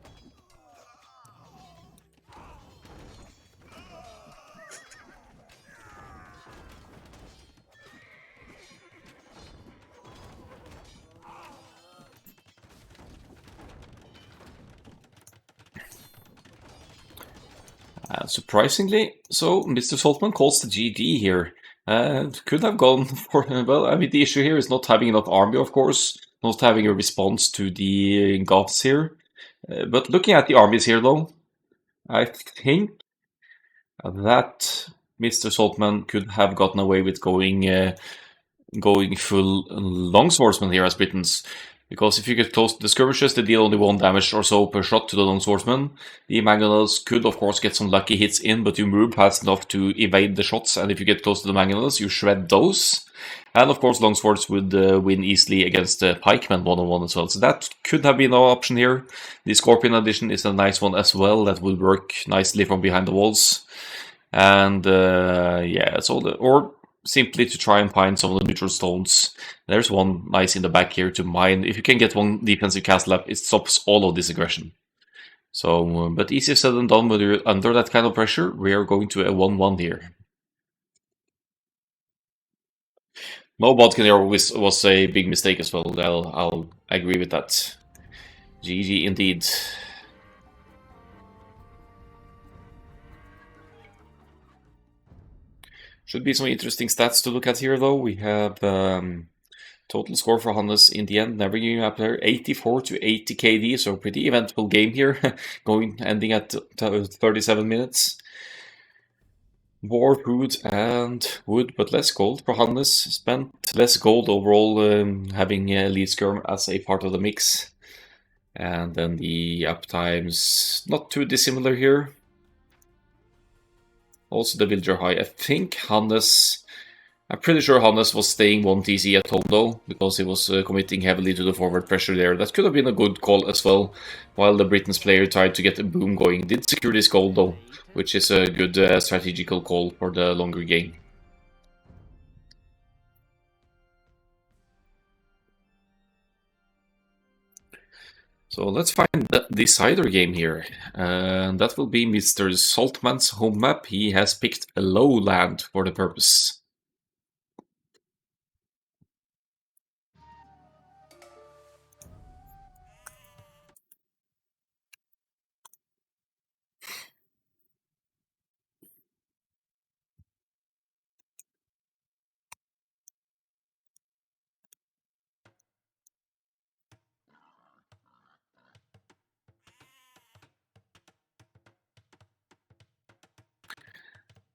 Surprisingly, so Mr. Soltmann calls the GG here. Could have gone for, well, I mean, the issue here is not having enough army, of course, not having a response to the Goths here. But looking at the armies here, though, I think that Mr. Soltmann could have gotten away with going full longswordsman here as Britons. Because if you get close to the skirmishes, they deal only 1 damage or so per shot to the longswordsman. The mangonels could, of course, get some lucky hits in, but you move fast enough to evade the shots, and if you get close to the mangonels, you shred those. And of course, longswords would win easily against the pikemen 1-on-1 as well. So that could have been an option here. The Scorpion addition is a nice one as well. That would work nicely from behind the walls. And yeah, so or simply to try and find some of the neutral stones. There's one nice in the back here to mine. If you can get one defensive castle up, it stops all of this aggression. So, but easier said than done when you're under that kind of pressure. We are going to a 1-1 here. No Bodkin here was a big mistake as well. I'll agree with that. GG indeed. Should be some interesting stats to look at here, though. We have total score for Hannes in the end, never giving up there, 84 to 80 KD, so pretty eventful game here, ending at 37 minutes. More food and wood, but less gold for Hannes. Spent less gold overall, having lead skirm as a part of the mix. And then the uptimes, not too dissimilar here. Also the villager high. I think Hannes... I'm pretty sure Hannes was staying 1 TC at home though, because he was committing heavily to the forward pressure there. That could have been a good call as well, while the Britons player tried to get a boom going. Did secure this goal though, which is a good strategical call for the longer game. So let's find the decider game here. That will be Mr. Soltmann's home map. He has picked a lowland for the purpose.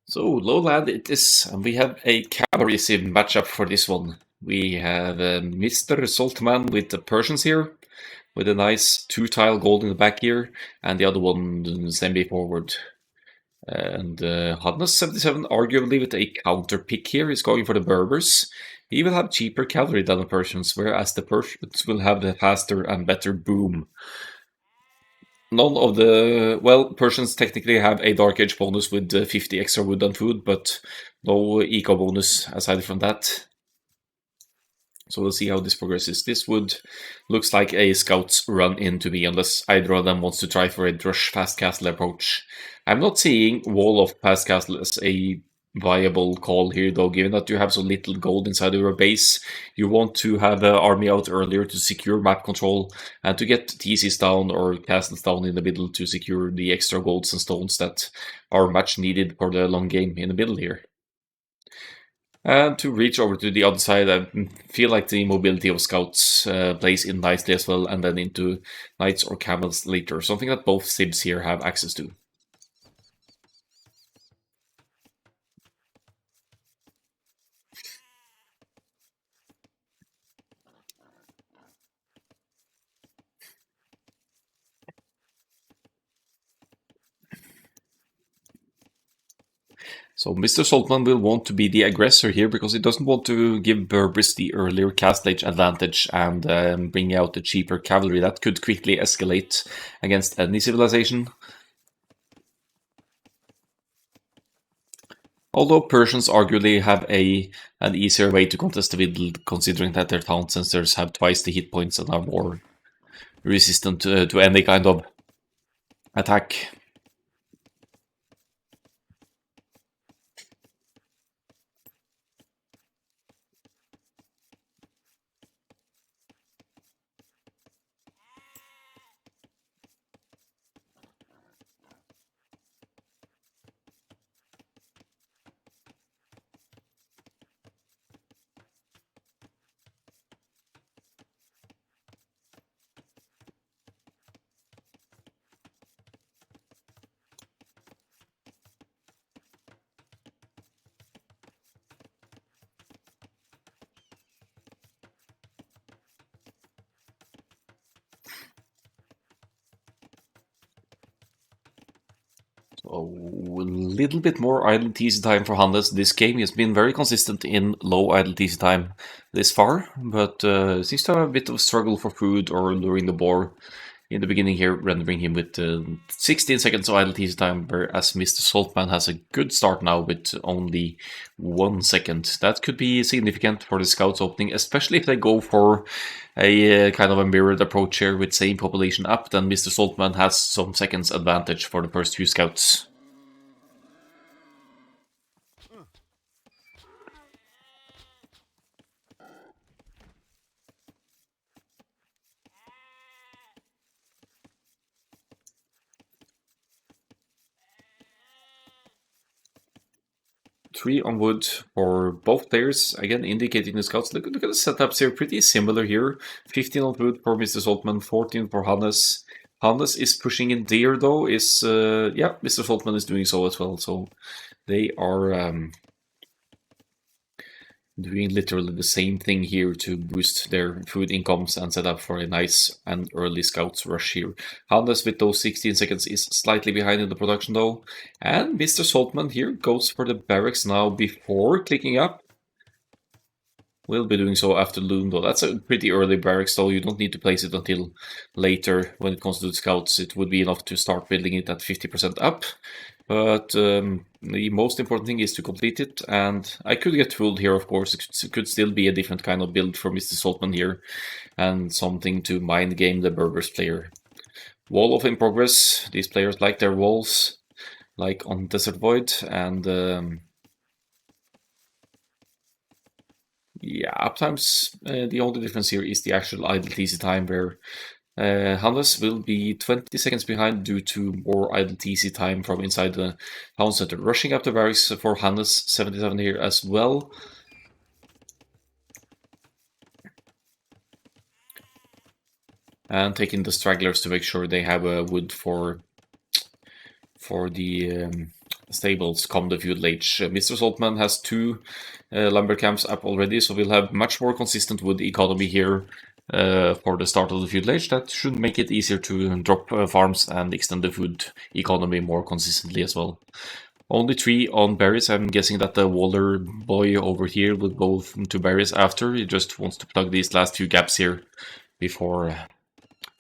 So, lowland it is, and we have a cavalry sim matchup for this one. We have Mr. Soltmann with the Persians here, with a nice 2-tile gold in the back here, and the other one semi-forward. And Hannes77 arguably with a counter pick here is going for the Berbers. He will have cheaper cavalry than the Persians, whereas the Persians will have the faster and better boom. None of the... well, Persians technically have a Dark Age bonus with 50 extra wood and food, but no eco bonus aside from that. So we'll see how this progresses. This would looks like a scout's run in to me, unless either of them wants to try for a drush fast castle approach. I'm not seeing wall of fast castle as a viable call here, though, given that you have so little gold inside of your base. You want to have an army out earlier to secure map control and to get TCs down or castles down in the middle to secure the extra golds and stones that are much needed for the long game in the middle here. And to reach over to the other side, I feel like the mobility of scouts plays in nicely as well, and then into knights or camels later, something that both Sibs here have access to. So Mr. Soltmann will want to be the aggressor here because he doesn't want to give Berbers the earlier cast age advantage and bring out the cheaper cavalry. That could quickly escalate against any civilization. Although Persians arguably have an easier way to contest the middle, considering that their town sensors have twice the hit points and are more resistant to any kind of attack. A little bit more idle TC time for Hannes this game. He's been very consistent in low idle TC time this far, but seems to have a bit of a struggle for food or luring the boar in the beginning here, rendering him with 16 seconds of idle TC time, whereas Mr. Soltmann has a good start now with only 1 second. That could be significant for the scouts opening, especially if they go for a kind of a mirrored approach here with same population up, then Mr. Soltmann has some seconds advantage for the first few scouts. Three on wood for both players, again indicating the scouts. Look at the setups here, pretty similar here. 15 on wood for Mr. Soltmann, 14 for Hannes. Hannes is pushing in deer though, yeah, Mr. Soltmann is doing so as well, so they are doing literally the same thing here to boost their food incomes and set up for a nice and early scouts rush here. Hannes with those 16 seconds is slightly behind in the production though. And Mr. Soltmann here goes for the barracks now before clicking up. Will be doing so after Loon though. That's a pretty early barracks though. You don't need to place it until later when it comes to the scouts. It would be enough to start building it at 50% up. But the most important thing is to complete it, and I could get fooled here, of course. It could still be a different kind of build for Mr. Soltmann here, and something to mind game the Berbers player. Wall of in progress. These players like their walls, like on Desert Void, and yeah, uptimes. The only difference here is the actual idle TC time, where Hannes will be 20 seconds behind due to more idle TC time from inside the town center. Rushing up the barracks for Hannes77 here as well. And taking the stragglers to make sure they have wood for the stables come the feudal age. Mr. Soltmann has 2 lumber camps up already, so we'll have much more consistent wood economy here for the start of the feudal age. That should make it easier to drop farms and extend the food economy more consistently as well. Only 3 on berries. I'm guessing that the Waller boy over here will go to berries after. He just wants to plug these last few gaps here before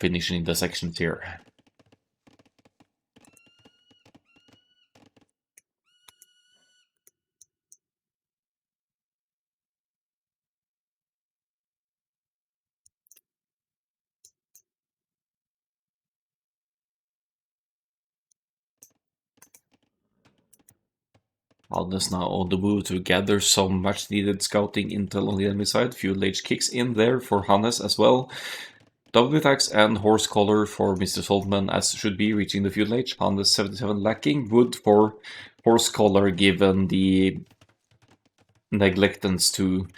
finishing the sections here. Hannes now on the move to gather some much needed scouting intel on the enemy side. Feudal Age kicks in there for Hannes as well. Double attacks and horse collar for Mr. Soltmann as should be reaching the Feudal Age. Hannes77 lacking wood for horse collar given the neglectance to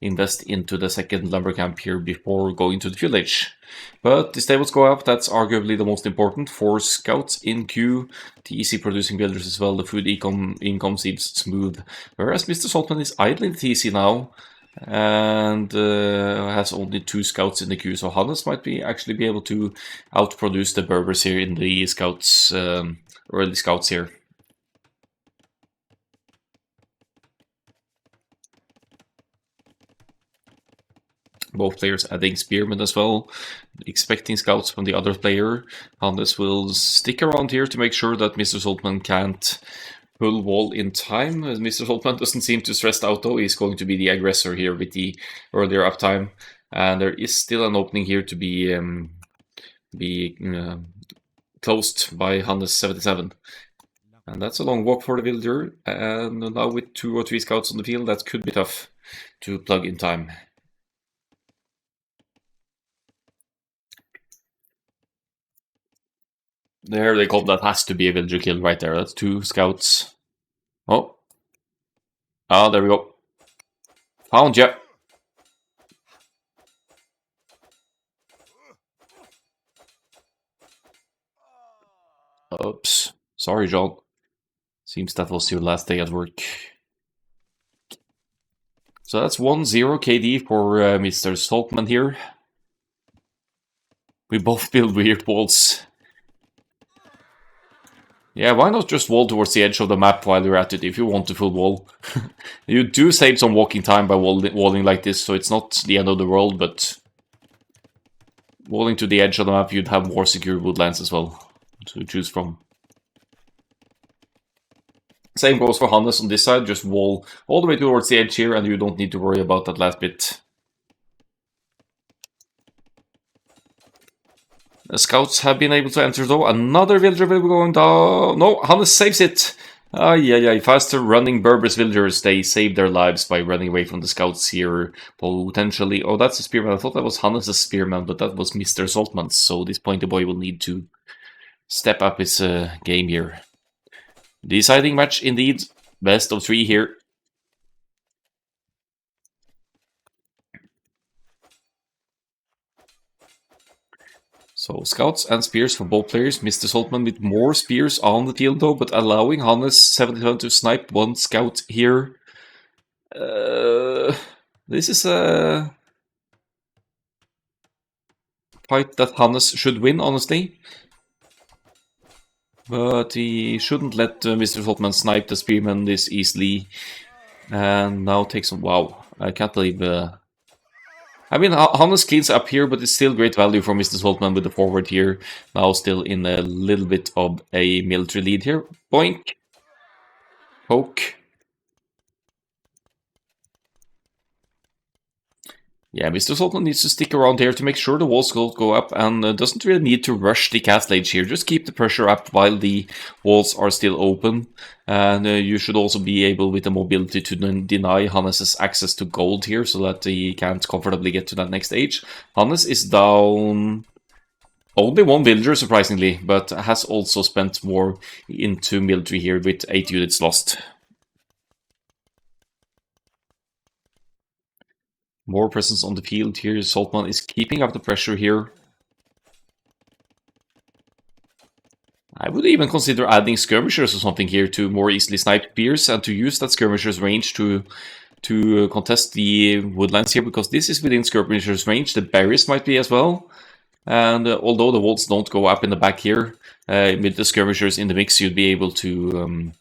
invest into the second lumber camp here before going to the Feudal Age. But the stables go up, that's arguably the most important. 4 scouts in queue, TC producing builders as well. The food income seems smooth. Whereas Mr. Soltmann is idling TC now and has only 2 scouts in the queue. So Hannes might actually be able to outproduce the Berbers here in the scouts, early scouts here. Both players adding spearmen as well, expecting scouts from the other player. Hannes will stick around here to make sure that Mr. Soltmann can't full wall in time. Mr. Soltmann doesn't seem too stressed out though. He's going to be the aggressor here with the earlier uptime. And there is still an opening here to be closed by Hannes77. And that's a long walk for the villager. And now with 2 or 3 scouts on the field, that could be tough to plug in time. There they call that has to be a villager kill right there. That's 2 scouts. Oh. Ah, there we go. Found ya. Oops. Sorry, John. Seems that was your last day at work. So that's 1-0 KD for Mr. Soltmann here. We both build weird walls. Yeah, why not just wall towards the edge of the map while you're at it if you want the full wall? You do save some walking time by walling like this, so it's not the end of the world, but walling to the edge of the map, you'd have more secure woodlands as well to choose from. Same goes for Hannes on this side, just wall all the way towards the edge here and you don't need to worry about that last bit. The scouts have been able to enter though. Another villager will be going down. No, Hannes saves it. Yeah. Faster running Berber's villagers, they save their lives by running away from the scouts here. Potentially. Oh, that's a spearman. I thought that was Hannes' spearman, but that was Mr. Soltmann's. So this pointy boy will need to step up his game here. Deciding match indeed. Best of 3 here. So scouts and spears for both players. Mr. Soltmann with more spears on the field though, but allowing Hannes77 to snipe 1 scout here. This is a fight that Hannes should win, honestly. But he shouldn't let Mr. Soltmann snipe the spearman this easily. And now takes some... Wow, I can't believe... I mean, Hannes cleans up here, but it's still great value for Mr. Soltmann with the forward here. Now still in a little bit of a military lead here. Boink. Poke. Yeah, Mr. Soltmann needs to stick around here to make sure the walls go up and doesn't really need to rush the castle age here. Just keep the pressure up while the walls are still open. And you should also be able with the mobility to deny Hannes' access to gold here so that he can't comfortably get to that next stage. Hannes is down only 1 villager, surprisingly, but has also spent more into military here with 8 units lost. More presence on the field here. Soltmann is keeping up the pressure here. I would even consider adding skirmishers or something here to more easily snipe spears and to use that skirmishers range to contest the woodlands here, because this is within skirmishers range. The berries might be as well. And although the walls don't go up in the back here, with the skirmishers in the mix, you'd be able to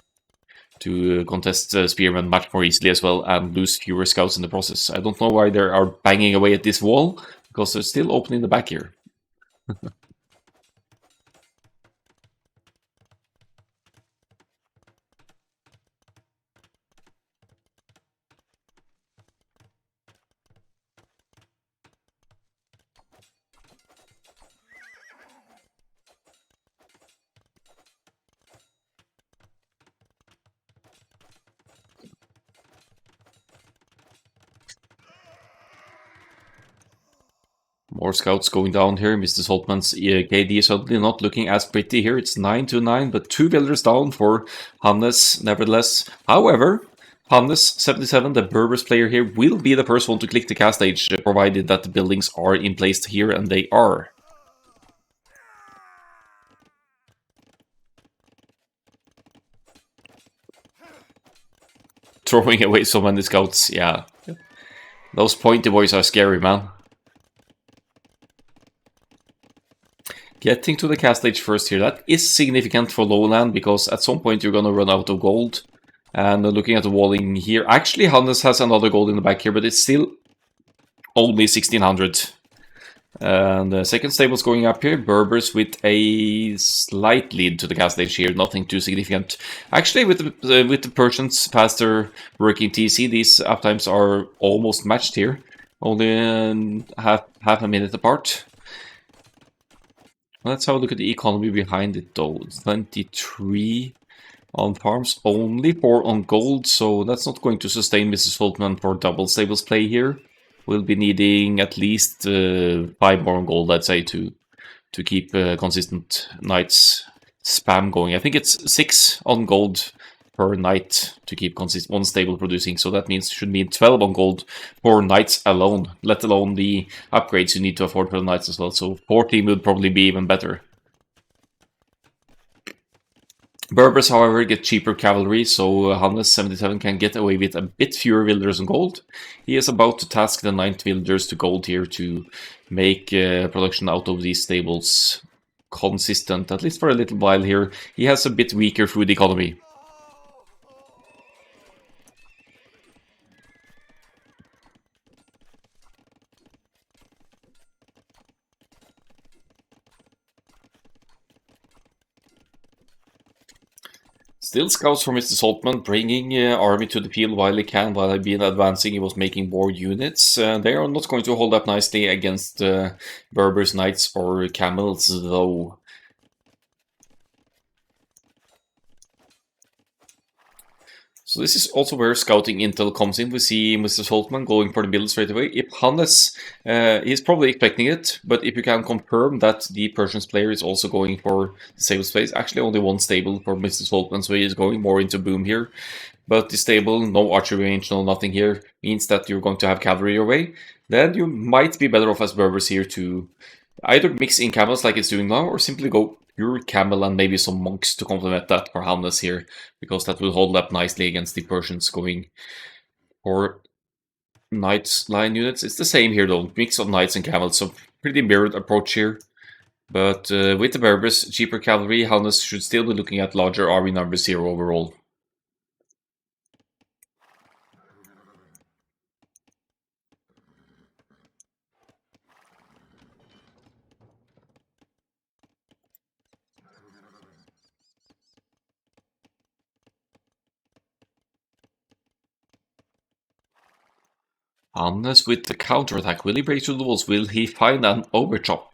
contest spearmen much more easily as well and lose fewer scouts in the process. I don't know why they are banging away at this wall, because they're still open in the back here. More scouts going down here. Mr. Soltmann's KD is suddenly not looking as pretty here. It's 9-9, but 2 villagers down for Hannes, nevertheless. However, Hannes77, the Berber's player here, will be the first one to click the cast stage, provided that the buildings are in place here, and they are. Throwing away so many scouts, yeah. Those pointy boys are scary, man. Getting to the cast stage first here, that is significant for lowland, because at some point you're gonna run out of gold. And looking at the walling here, actually Hannes has another gold in the back here, but it's still only 1600. And the second stable's going up here. Berbers with a slight lead to the castle age here, nothing too significant. Actually, with the Persians faster working TC, these uptimes are almost matched here, only half a minute apart. Let's have a look at the economy behind it though. 23 on farms, only 4 on gold, so that's not going to sustain Mrs. Soltmann for double stables play here. We'll be needing at least 5 more on gold, I'd say, to keep consistent knights spam going. I think it's 6 on gold per knight to keep one stable producing, so that means should mean 12 on gold for knights alone, let alone the upgrades you need to afford for the knights as well, so 14 would probably be even better. Berbers, however, get cheaper cavalry, so Hannes77 can get away with a bit fewer villagers on gold. He is about to task the 9th villagers to gold here to make production out of these stables consistent, at least for a little while here. He has a bit weaker food economy. Still scouts from Mr. Soltmann, bringing army to the field while he can. While I've been advancing, he was making more units. They are not going to hold up nicely against Berbers, Knights, or Camels, though. So this is also where scouting intel comes in. We see Mr. Soltmann going for the middle straight away. If Hannes, he's probably expecting it, but if you can confirm that the Persians player is also going for the stable space, actually only one stable for Mr. Soltmann, so he is going more into boom here. But the stable, no archery range, no nothing here, means that you're going to have cavalry your way. Then you might be better off as Berbers here to either mix in camels like it's doing now, or simply go pure camel and maybe some monks to complement that for Hannes here, because that will hold up nicely against the Persians going for knights line units. It's the same here though, mix of knights and camels, so pretty mirrored approach here. But with the Berbers, cheaper cavalry, Hannes should still be looking at larger army numbers here overall. Hannes with the counterattack. Will he break through the walls? Will he find an overchop?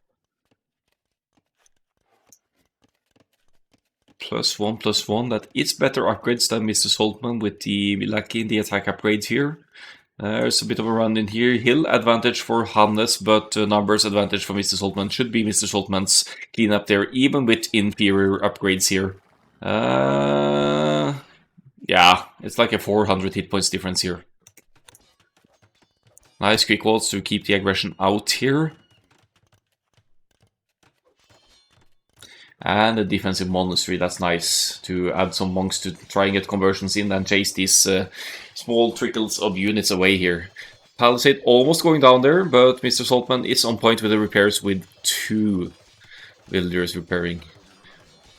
+1/+1. That is better upgrades than Mr. Soltmann with the lucky in the attack upgrade here. There's a bit of a run in here. Hill advantage for Hannes, but numbers advantage for Mr. Soltmann. Should be Mr. Soltmann's cleanup there, even with inferior upgrades here. Yeah, it's like a 400 hit points difference here. Nice quick walls to keep the aggression out here. And a defensive monastery, that's nice to add some monks to try and get conversions in and chase these small trickles of units away here. Palisade almost going down there, but Mr. Soltmann is on point with the repairs with 2 villagers repairing.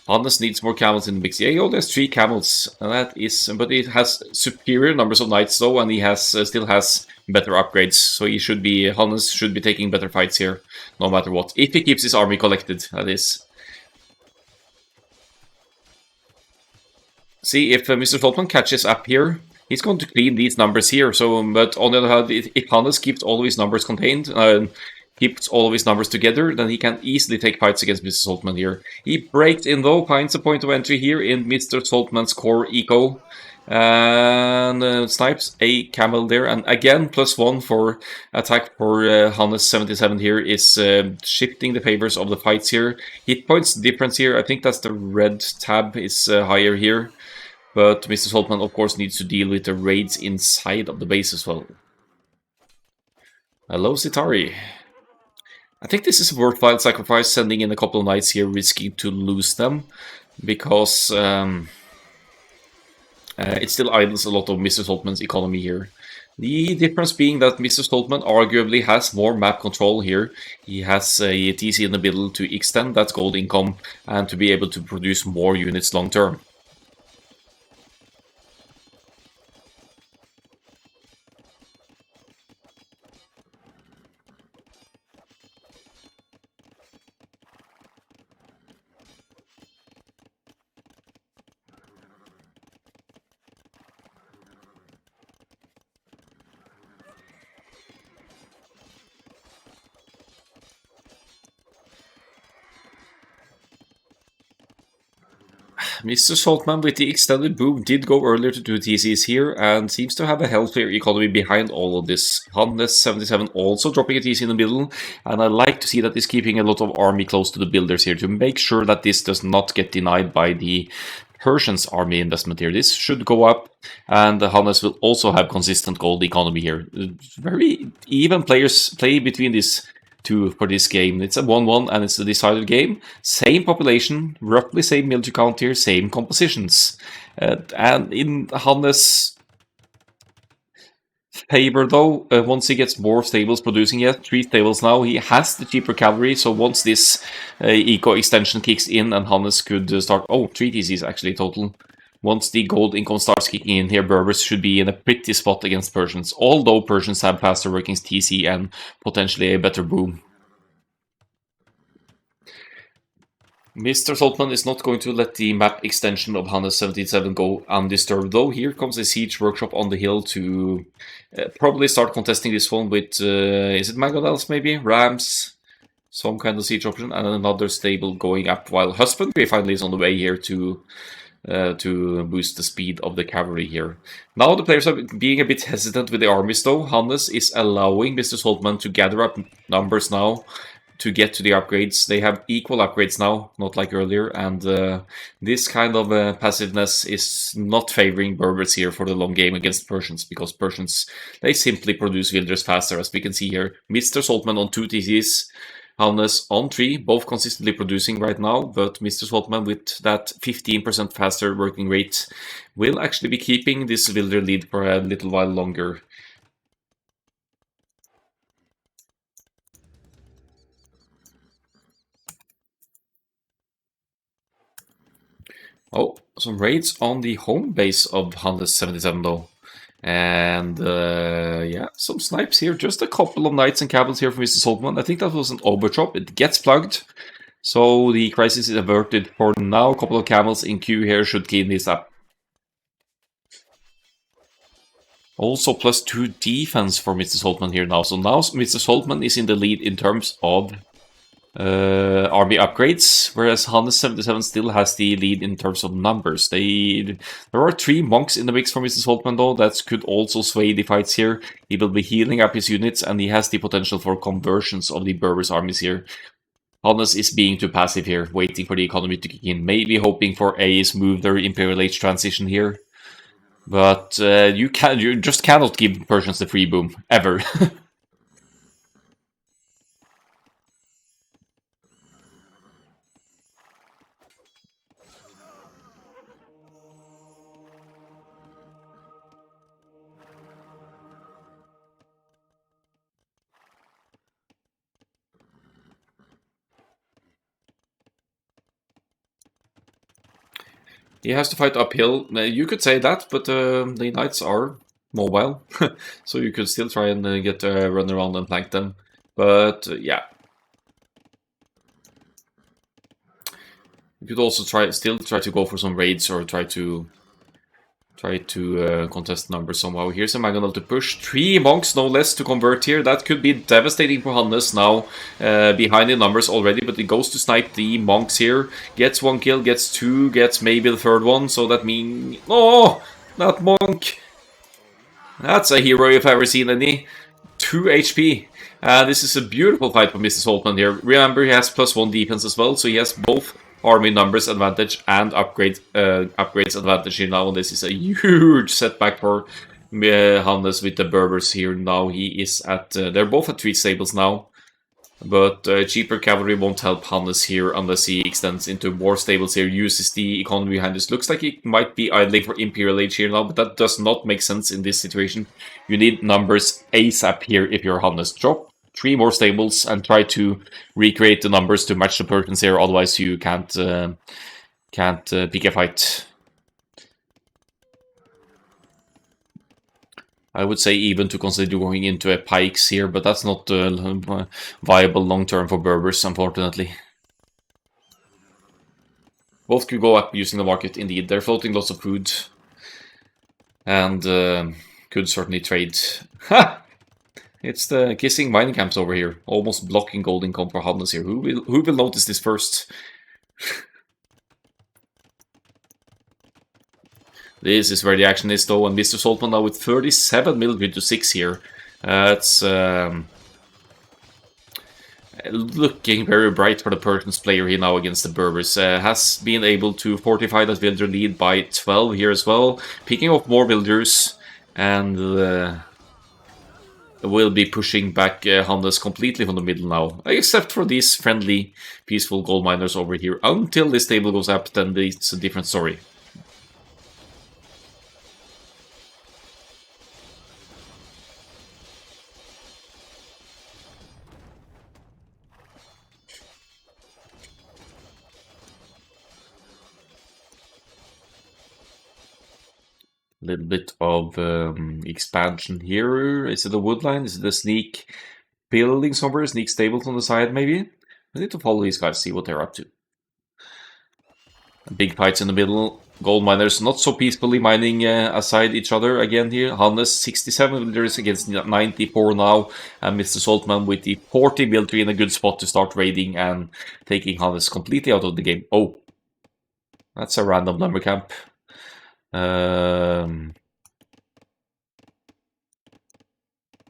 Hannes needs more camels in the mix. Yeah, he only has 3 camels, and that is, but it has superior numbers of knights though, and he has still has better upgrades. So Hannes should be taking better fights here, no matter what. If he keeps his army collected, that is. See, if Mr. Soltmann catches up here, he's going to clean these numbers here. So, but on the other hand, if Hannes keeps all of his numbers contained, keeps all of his numbers together, then he can easily take fights against Mr. Soltmann here. He breaks in though, finds a point of entry here in Mr. Soltmann's core eco. And snipes a camel there, and again +1 for attack for Hannes77 here is shifting the favors of the fights here. Hit points difference here, I think that's the red tab is higher here. But Mr. Soltmann, of course, needs to deal with the raids inside of the base as well. Hello, Sitari. I think this is a worthwhile sacrifice, sending in a couple of knights here, risking to lose them, because it still idles a lot of Mr. Soltmann's economy here. The difference being that Mr. Soltmann arguably has more map control here. He has a TC in the middle to extend that gold income and to be able to produce more units long term. Mr. Soltmann with the extended boom did go earlier to do TCs here and seems to have a healthier economy behind all of this. Hannes77 also dropping a TC in the middle, and I like to see that he's keeping a lot of army close to the builders here to make sure that this does not get denied by the Persians army investment here. This should go up, and Hannes will also have consistent gold economy here. Very even players play between these two for this game. It's a 1-1 and it's a decided game. Same population, roughly same military count here, same compositions. And in Hannes' favor though, once he gets more stables producing yet, 3 stables now, he has the cheaper cavalry, so once this eco extension kicks in and Hannes could start, 3 TCs actually total. Once the gold income starts kicking in here, Berbers should be in a pretty spot against Persians, although Persians have faster working TC and potentially a better boom. Mr. Soltmann is not going to let the map extension of Hannes77 go undisturbed, though. Here comes a siege workshop on the hill to probably start contesting this one with, is it Mangonels maybe? Rams? Some kind of siege option, and another stable going up, while husbandry finally is on the way here to boost the speed of the cavalry here. Now the players are being a bit hesitant with the armies though. Hannes is allowing Mr. Soltmann to gather up numbers now to get to the upgrades. They have equal upgrades now, not like earlier, and this kind of passiveness is not favoring Berbers here for the long game against Persians, because Persians, they simply produce villagers faster, as we can see here. Mr. Soltmann on 2 TCs, Hannes on 3, both consistently producing right now, but Mr. Soltmann with that 15% faster working rate will actually be keeping this villager lead for a little while longer. Some raids on the home base of Hannes77 though. And yeah, some snipes here. Just a couple of knights and cavalry here from Mr. Soltmann. I think that was an overchop. It gets plugged. So the crisis is averted for now. A couple of camels in queue here should clean this up. Also +2 defense for Mr. Soltmann here now. So now Mr. Soltmann is in the lead in terms of army upgrades, whereas Hannes77 still has the lead in terms of numbers. There are 3 monks in the mix for Mr. Soltmann though, that could also sway the fights here. He will be healing up his units, and he has the potential for conversions of the Berbers armies here. Hannes is being too passive here, waiting for the economy to kick in, maybe hoping for a smoother Imperial Age transition here. But you just cannot give Persians the free boom, ever. He has to fight uphill. You could say that, but the knights are mobile, so you could still try and get run around and flank them. But yeah, you could also still try to go for some raids or try to contest numbers somehow. Here's a Mangonel to push. 3 monks, no less, to convert here. That could be devastating for Hannes now. Behind in numbers already, but he goes to snipe the monks here. Gets 1 kill, gets 2, gets maybe the 3rd one. So that means... Oh! That monk! That's a hero if I've ever seen any. 2 HP. This is a beautiful fight for Mr. Soltmann here. Remember, he has +1 defense as well, so he has both army numbers advantage and upgrades advantage here now. This is a huge setback for Hannes with the Berbers here now. He is at, they're both at 3 stables now, but cheaper cavalry won't help Hannes here unless he extends into more stables here, uses the economy behind this. Looks like he might be idling for Imperial Age here now, but that does not make sense in this situation. You need numbers ASAP here if you're Hannes. Drop 3 more stables and try to recreate the numbers to match the Persians here, otherwise you can't pick a fight. I would say even to consider going into a pikes here, but that's not viable long term for Berbers, unfortunately. Both could go up using the market, indeed. They're floating lots of food and could certainly trade. Ha! It's the kissing mining camps over here, almost blocking gold income for Hannes here. Who will notice this first? This is where the action is though, and Mr. Soltmann now with 37 military to 6 here. It's looking very bright for the Persians player here now against the Berbers. Has been able to fortify that villager lead by 12 here as well, picking off more villagers, and will be pushing back Hannes completely from the middle now, except for these friendly, peaceful gold miners over here. Until this table goes up, then it's a different story. A little bit of expansion here. Is it a woodline? Is it a sneak building somewhere? Sneak stables on the side, maybe? I need to follow these guys, see what they're up to. Big fights in the middle. Gold miners not so peacefully mining aside each other again here. Hannes 67 villagers against 94 now. And Mr. Soltmann with the 40 military in a good spot to start raiding and taking Hannes completely out of the game. Oh, that's a random lumber camp.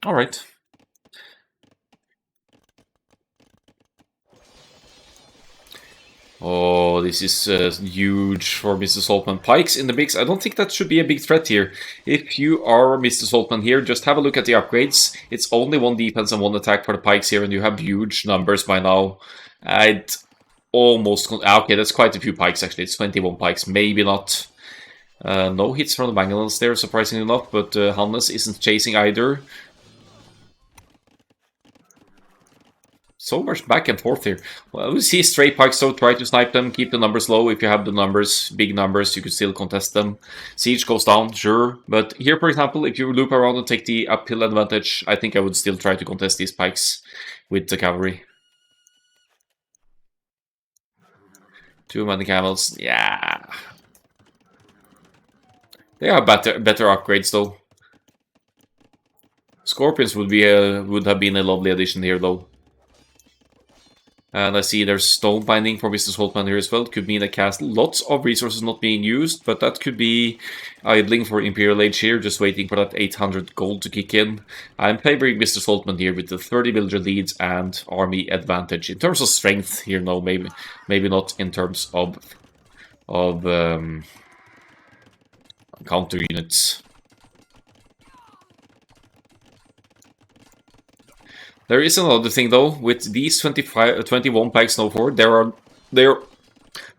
All right. Oh, this is huge for Mr. Soltmann. Pikes in the mix. I don't think that should be a big threat here. If you are Mr. Soltmann here, just have a look at the upgrades. It's only 1 defense and 1 attack for the pikes here, and you have huge numbers by now. I'd almost... Okay, that's quite a few pikes, actually. It's 21 pikes. Maybe not. No hits from the Mangalans there, surprisingly enough, but Hannes isn't chasing either. So much back and forth here. Well, we see stray pikes, so try to snipe them, keep the numbers low. If you have the numbers, big numbers, you could still contest them. Siege goes down, sure. But here, for example, if you loop around and take the uphill advantage, I think I would still try to contest these pikes with the cavalry. Too many camels, yeah. They are better upgrades, though. Scorpions would have been a lovely addition here, though. And I see there's stone binding for Mr. Soltmann here as well. Could mean a castle. Lots of resources not being used, but that could be idling for Imperial Age here, just waiting for that 800 gold to kick in. I'm favoring Mr. Soltmann here with the 30 villager leads and army advantage. In terms of strength here, no, maybe not in terms of counter units. There is another thing though, with these 21 pikes now forward, they are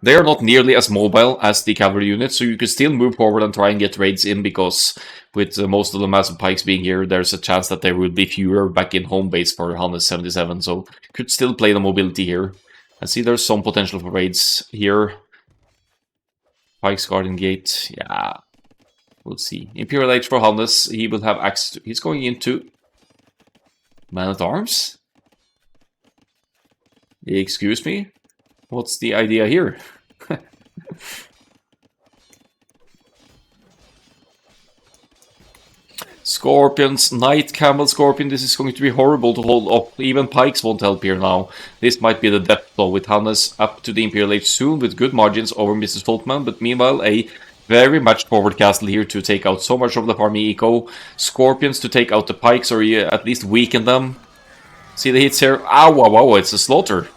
not nearly as mobile as the cavalry units, so you can still move forward and try and get raids in, because with most of the massive pikes being here, there's a chance that there will be fewer back in home base for Hannes77, so could still play the mobility here. I see there's some potential for raids here. Pikes Garden Gate, yeah, we'll see. Imperial Age for Hannes, he will have access to, he's going into Man-at-Arms? Excuse me? What's the idea here? Scorpions, Knight, Camel, Scorpion, this is going to be horrible to hold up. Even pikes won't help here now. This might be the death blow with Hannes up to the Imperial Age soon with good margins over Mr. Soltmann, but meanwhile a very much forward castle here to take out so much of the farming eco. Scorpions to take out the pikes or at least weaken them. See the hits here? Ow, wow, wow, it's a slaughter.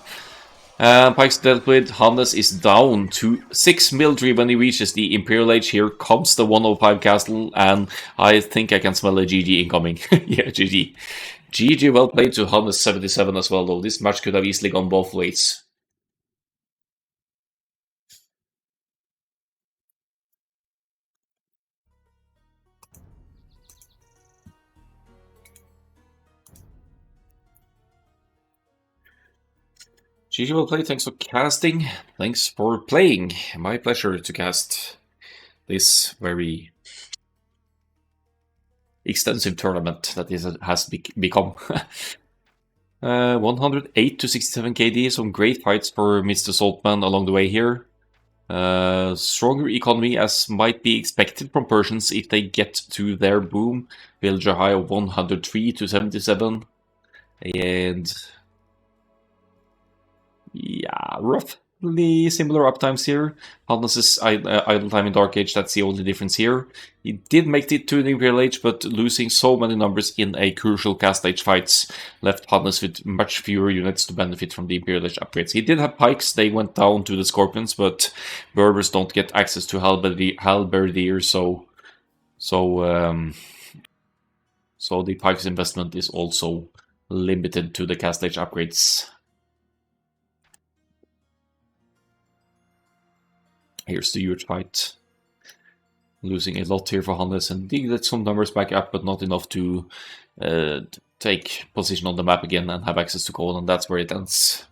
Pikes dealt with. Hannes is down to 6 military when he reaches the Imperial Age. Here comes the 105 castle, and I think I can smell a GG incoming. Yeah, GG. GG, well played to Hannes77 as well, though. This match could have easily gone both ways. GG, well played. Thanks for casting. Thanks for playing. My pleasure to cast this very extensive tournament that this has become. 108 to 67 KD, some great fights for Mr. Soltmann along the way here. Stronger economy as might be expected from Persians if they get to their boom. Villager high of 103 to 77. And yeah, rough. similar uptimes here. Hannes' idle time in Dark Age, that's the only difference here. He did make it to the Imperial Age, but losing so many numbers in a crucial Cast Age fights left Hannes with much fewer units to benefit from the Imperial Age upgrades. He did have pikes, they went down to the Scorpions, but Berbers don't get access to Halberdier, so the pikes investment is also limited to the Cast Age upgrades. Here's the huge fight. Losing a lot here for Hannes, and did get some numbers back up, but not enough to take position on the map again and have access to Cole, and that's where it ends.